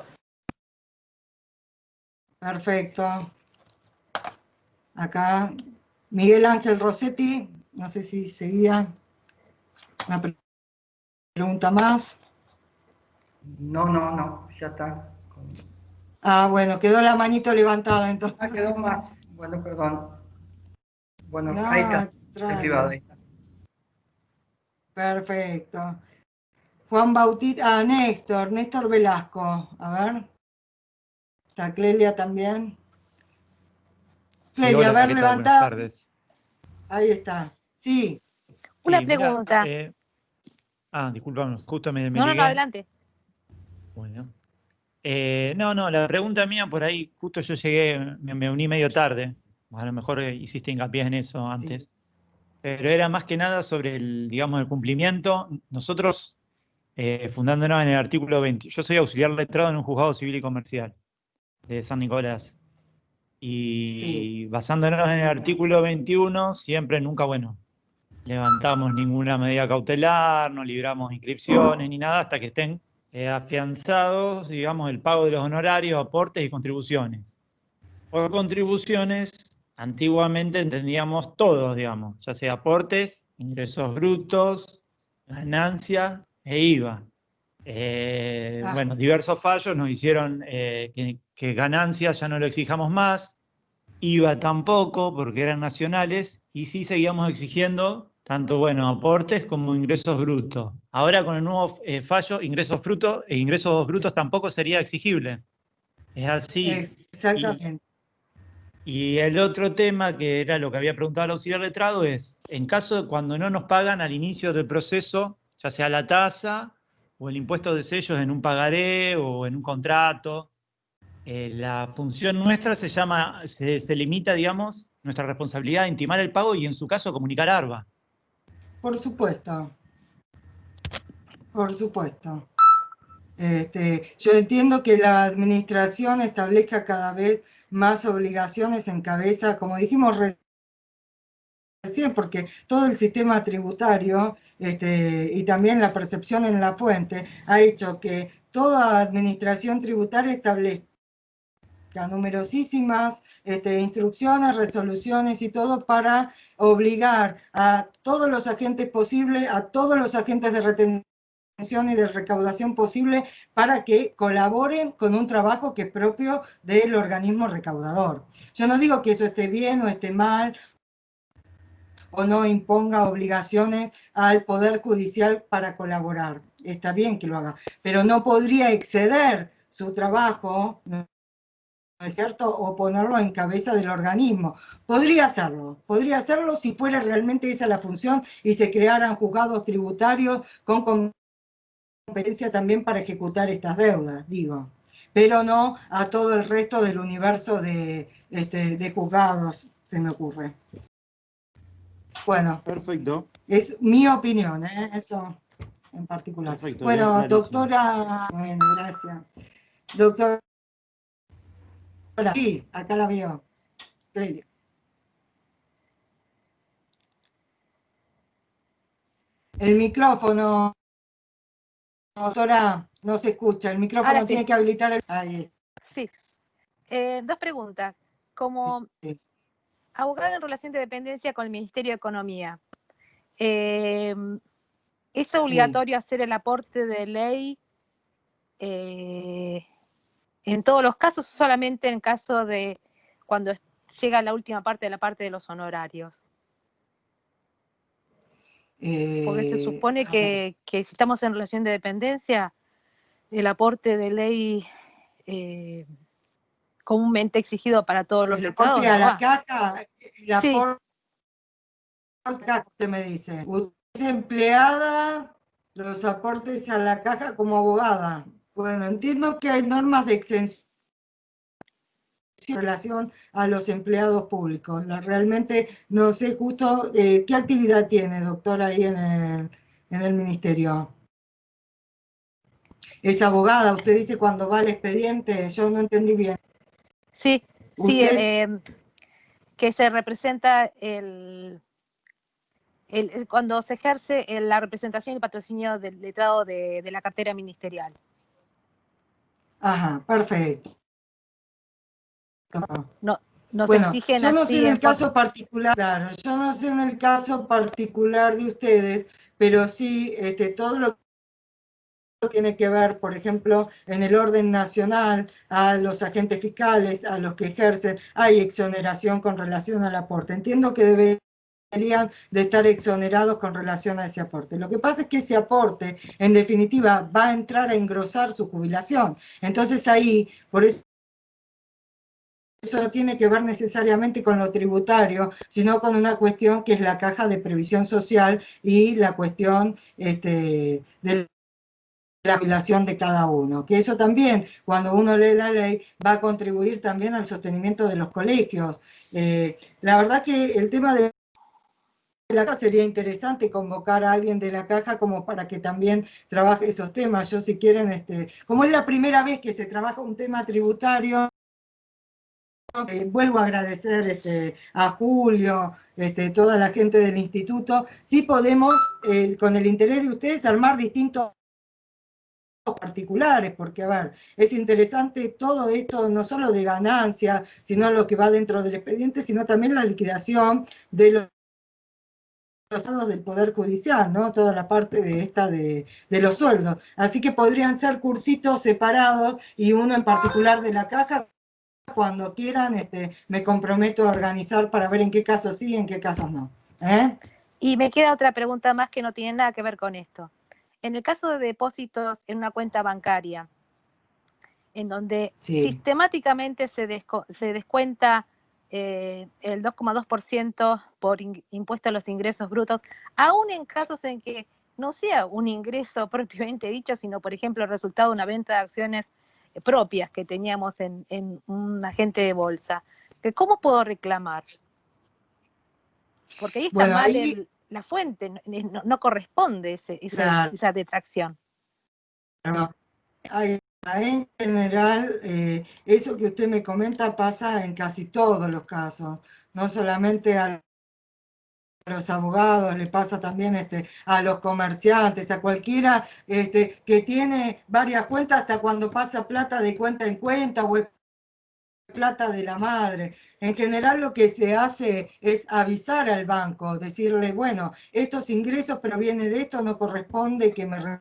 Perfecto. Acá Miguel Ángel Rossetti, no sé si seguía. Una pregunta más.
No, ya está.
Ah, bueno, quedó la manito levantada entonces.
Ah, quedó más. Bueno, perdón. Bueno,
No,
ahí está. En privado, ahí está.
Perfecto. Juan Bautista, Néstor Velasco. A ver. Está Clelia también. Clelia,
sí, hola,
a ver,
Marita,
levantado.
buenas tardes.
Ahí está. Sí.
Una
Sí,
pregunta.
Discúlpame, justo me
No,
llegué.
adelante.
Bueno. La pregunta mía por ahí, justo yo llegué, me uní medio tarde. A lo mejor hiciste hincapié en eso antes. Pero era más que nada sobre el cumplimiento. Nosotros, fundándonos en el artículo 20, yo soy auxiliar letrado en un juzgado civil y comercial de San Nicolás. Y basándonos en el artículo 21, siempre, nunca, levantamos ninguna medida cautelar, no libramos inscripciones ni nada hasta que estén afianzados, digamos, el pago de los honorarios, aportes y contribuciones. Por contribuciones, antiguamente entendíamos todos, digamos, ya sea aportes, ingresos brutos, ganancia e IVA. Diversos fallos nos hicieron que ganancias ya no lo exijamos más, IVA tampoco, porque eran nacionales, y sí seguíamos exigiendo tanto aportes como ingresos brutos. Ahora con el nuevo fallo, ingresos brutos tampoco sería exigible. Es así.
Exactamente.
Y el otro tema, que era lo que había preguntado el auxiliar letrado, es, en caso de cuando no nos pagan al inicio del proceso, ya sea la tasa o el impuesto de sellos en un pagaré o en un contrato, la función nuestra se limita, digamos, nuestra responsabilidad a intimar el pago y en su caso comunicar a ARBA.
Por supuesto. Por supuesto. Yo entiendo que la administración establezca cada vez más obligaciones en cabeza, como dijimos recién, porque todo el sistema tributario y también la percepción en la fuente ha hecho que toda administración tributaria establezca numerosísimas instrucciones, resoluciones y todo para obligar a todos los agentes posibles, a todos los agentes de retención y de recaudación posible para que colaboren con un trabajo que es propio del organismo recaudador. Yo no digo que eso esté bien o esté mal o no imponga obligaciones al Poder Judicial para colaborar. Está bien que lo haga, pero no podría exceder su trabajo, ¿no es cierto?, o ponerlo en cabeza del organismo. Podría hacerlo si fuera realmente esa la función y se crearan juzgados tributarios con competencia también para ejecutar estas deudas, digo, pero no a todo el resto del universo de juzgados, se me ocurre. Bueno,
perfecto.
Es mi opinión, eso en particular.
Perfecto,
bueno, doctora, bueno, gracias. Doctora, sí, acá la veo. El micrófono, doctora, no se escucha. El micrófono tiene que habilitar el... Ahí.
Sí. Dos preguntas. Como abogada en relación de dependencia con el Ministerio de Economía, ¿es obligatorio hacer el aporte de ley en todos los casos o solamente en caso de cuando llega la última parte de los honorarios? Porque se supone que si estamos en relación de dependencia, el aporte de ley comúnmente exigido para todos los letrados.
El aporte a la caja, el aporte a la caja, usted me dice. Usted es empleada, los aportes a la caja como abogada. Bueno, entiendo que hay normas de exención en relación a los empleados públicos. Realmente no sé justo qué actividad tiene, doctora, ahí en el ministerio. Es abogada, usted dice cuando va al expediente, yo no entendí bien.
Sí, sí, que se representa cuando se ejerce la representación y el patrocinio del letrado de la cartera ministerial.
Ajá, perfecto.
No, nos
bueno,
exigen
yo no
así
sé en el caso particular, claro, yo no sé en el caso particular de ustedes, pero sí todo lo que tiene que ver, por ejemplo, en el orden nacional, a los agentes fiscales, a los que ejercen, hay exoneración con relación al aporte. Entiendo que deberían de estar exonerados con relación a ese aporte. Lo que pasa es que ese aporte, en definitiva, va a entrar a engrosar su jubilación. Entonces ahí, por eso no tiene que ver necesariamente con lo tributario, sino con una cuestión que es la caja de previsión social y la cuestión del la jubilación de cada uno, que eso también, cuando uno lee la ley, va a contribuir también al sostenimiento de los colegios. La verdad que el tema de la caja sería interesante convocar a alguien de la caja como para que también trabaje esos temas. Yo si quieren, como es la primera vez que se trabaja un tema tributario, vuelvo a agradecer a Julio, toda la gente del instituto. Sí podemos, con el interés de ustedes, armar distintos particulares, porque, a ver, es interesante todo esto, no solo de ganancia, sino lo que va dentro del expediente, sino también la liquidación de los del Poder Judicial, ¿no? Toda la parte de los sueldos. Así que podrían ser cursitos separados y uno en particular de la caja. Cuando quieran, me comprometo a organizar para ver en qué casos sí y en qué casos no.
Y me queda otra pregunta más que no tiene nada que ver con esto. En el caso de depósitos en una cuenta bancaria, en donde sistemáticamente se descuenta el 2,2% por impuesto a los ingresos brutos, aún en casos en que no sea un ingreso propiamente dicho, sino, por ejemplo, el resultado de una venta de acciones propias que teníamos en un agente de bolsa. ¿Cómo puedo reclamar? Porque ahí está mal la fuente, no corresponde esa detracción.
Claro. En general, eso que usted me comenta pasa en casi todos los casos, no solamente a los abogados, le pasa también a los comerciantes, a cualquiera que tiene varias cuentas, hasta cuando pasa plata de cuenta en cuenta o plata de la madre. En general lo que se hace es avisar al banco, decirle, bueno, estos ingresos provienen de esto, no corresponde que me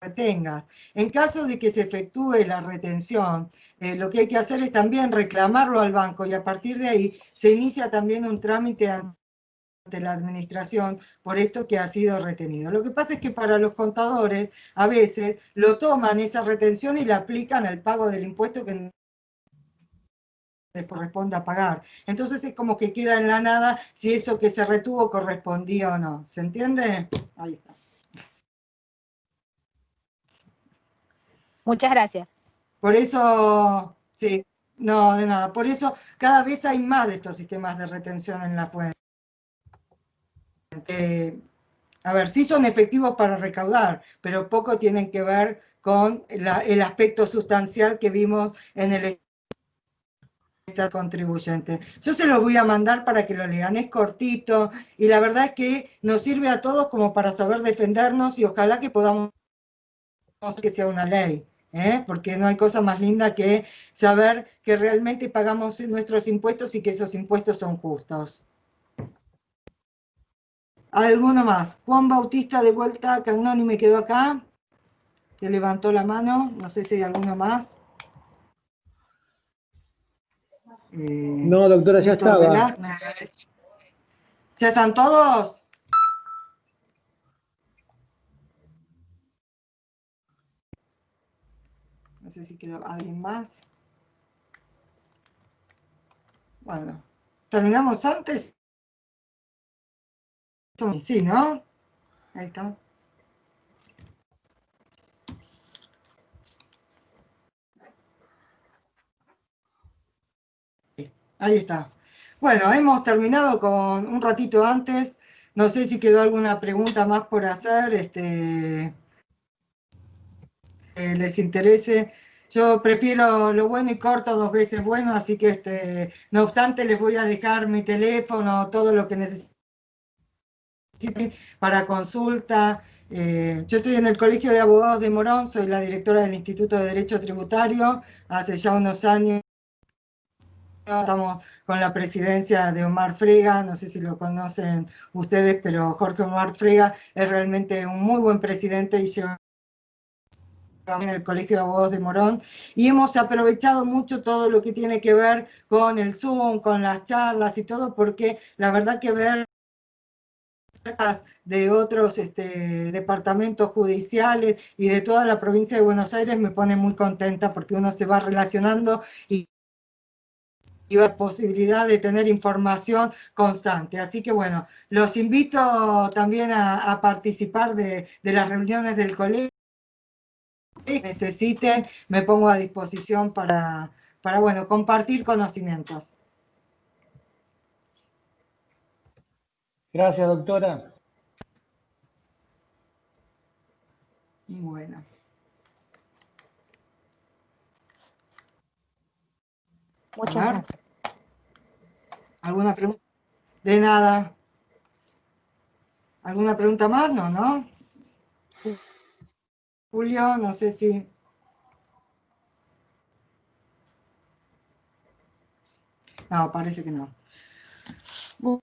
retengas. En caso de que se efectúe la retención, lo que hay que hacer es también reclamarlo al banco y a partir de ahí se inicia también un trámite ante la administración por esto que ha sido retenido. Lo que pasa es que para los contadores a veces lo toman esa retención y la aplican al pago del impuesto que les corresponda pagar. Entonces es como que queda en la nada si eso que se retuvo correspondía o no. ¿Se entiende? Ahí está.
Muchas gracias.
Por eso, sí, no, de nada. Por eso cada vez hay más de estos sistemas de retención en la fuente. A ver, sí son efectivos para recaudar, pero poco tienen que ver con el aspecto sustancial que vimos en el contribuyente. Yo se los voy a mandar para que lo lean, es cortito y la verdad es que nos sirve a todos como para saber defendernos y ojalá que podamos que sea una ley. Porque no hay cosa más linda que saber que realmente pagamos nuestros impuestos y que esos impuestos son justos. ¿Alguno más? Juan Bautista de vuelta, Cagnoni me quedó acá, que levantó la mano, no sé si hay alguno más.
No, doctora, ya estaba.
¿Ya están todos? No sé si quedó alguien más. Bueno, ¿terminamos antes? Sí, ¿no? Ahí está. Ahí está. Bueno, hemos terminado con un ratito antes. No sé si quedó alguna pregunta más por hacer. Les interese. Yo prefiero lo bueno y corto 2 veces bueno, así que no obstante les voy a dejar mi teléfono, todo lo que necesiten para consulta. Yo estoy en el Colegio de Abogados de Morón, soy la directora del Instituto de Derecho Tributario, hace ya unos años. Estamos con la presidencia de Omar Frega, no sé si lo conocen ustedes, pero Jorge Omar Frega es realmente un muy buen presidente y lleva en el Colegio de Abogados de Morón, y hemos aprovechado mucho todo lo que tiene que ver con el Zoom, con las charlas y todo, porque la verdad que ver de otros departamentos judiciales y de toda la provincia de Buenos Aires me pone muy contenta porque uno se va relacionando y la posibilidad de tener información constante. Así que bueno, los invito también a participar de las reuniones del colegio. necesiten, me pongo a disposición para bueno, compartir conocimientos.
Gracias, doctora.
Bueno.
Muchas gracias.
¿Alguna pregunta? De nada. ¿Alguna pregunta más? No, ¿no? Julio, no sé si... No, parece que no. Bueno,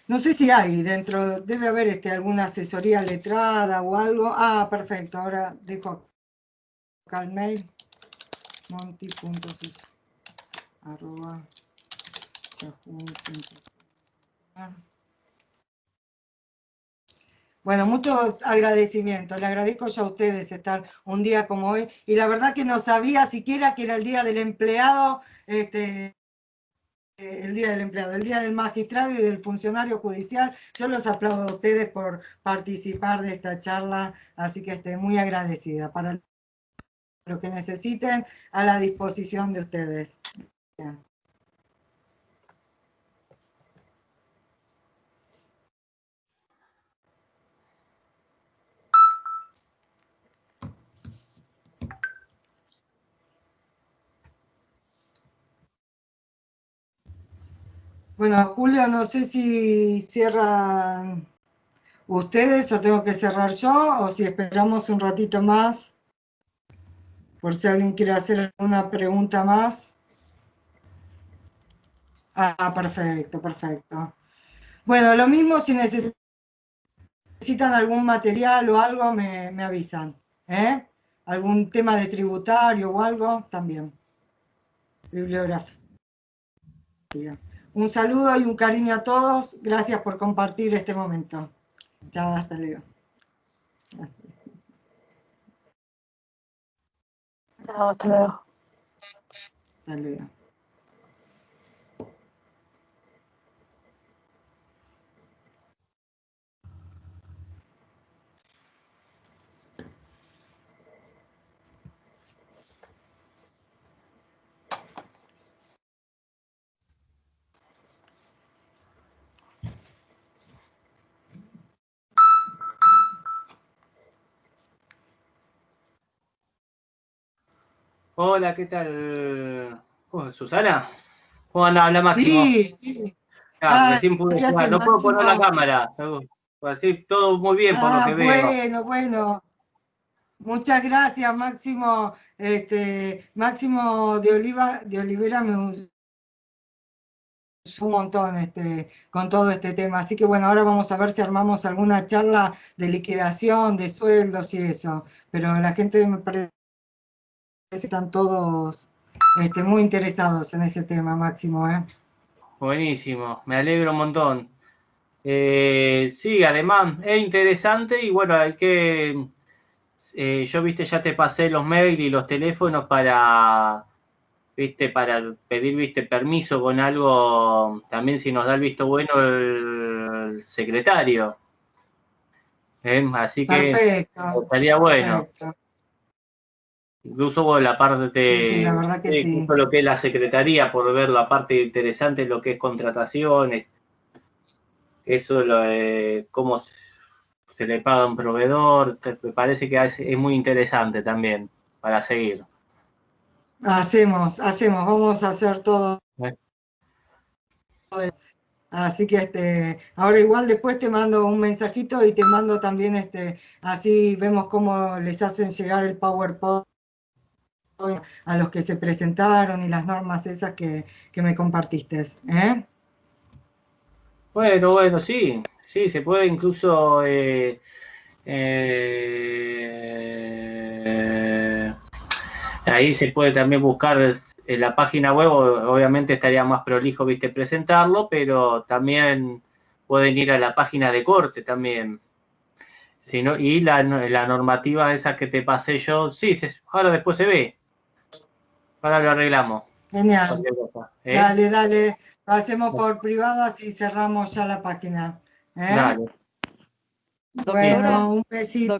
no sé si hay dentro, debe haber alguna asesoría letrada o algo. Ah, perfecto, ahora dejo acá el mail, monty.sus@yahoo.com. Bueno, muchos agradecimientos. Le agradezco yo a ustedes estar un día como hoy. Y la verdad que no sabía siquiera que era el Día del Empleado, el Día del Empleado, el Día del Magistrado y del Funcionario Judicial. Yo los aplaudo a ustedes por participar de esta charla, así que estoy muy agradecida. Para lo que necesiten, a la disposición de ustedes. Bien. Bueno, Julio, no sé si cierran ustedes o tengo que cerrar yo, o si esperamos un ratito más, por si alguien quiere hacer alguna pregunta más. Ah, perfecto, perfecto. Bueno, lo mismo si necesitan algún material o algo, me avisan. ¿Eh? Algún tema de tributario o algo, también. Bibliografía. Un saludo y un cariño a todos. Gracias por compartir este momento. Chao, hasta luego.
Chao, hasta luego.
Hasta luego.
Hola, ¿qué tal? ¿Susana? ¿Cómo anda? Habla Máximo.
Sí, sí.
Recién pude
¿Qué
llegar.
haces,
No puedo poner la
Máximo?
cámara. Así, todo muy bien por lo que veo.
Bueno. Muchas gracias, Máximo. Máximo de Olivera me usó un montón con todo este tema. Así que bueno, ahora vamos a ver si armamos alguna charla de liquidación, de sueldos y eso. Pero la gente me parece que están todos muy interesados en ese tema, Máximo.
Buenísimo, me alegro un montón. Sí, además es interesante y bueno, hay que... yo, viste, ya te pasé los mails y los teléfonos para pedir, permiso con algo, también si nos da el visto bueno el secretario. Así que
Perfecto,
estaría bueno.
perfecto.
Incluso la parte,
Sí, la verdad que sí.
incluso lo que es la secretaría, por ver la parte interesante, lo que es contrataciones, eso, cómo se le paga a un proveedor, me parece que es muy interesante también para seguir.
Hacemos, vamos a hacer todo. Así que ahora igual después te mando un mensajito y te mando también así vemos cómo les hacen llegar el PowerPoint a los que se presentaron y las normas esas que me compartiste.
Bueno, sí, se puede incluso ahí se puede también buscar en la página web, obviamente estaría más prolijo, presentarlo, pero también pueden ir a la página de corte también. Si no, y la normativa esa que te pasé yo, sí, ahora después se ve. Ahora lo arreglamos.
Genial. Dale, lo hacemos por privado, así cerramos ya la página.
Dale.
Bueno, un besito.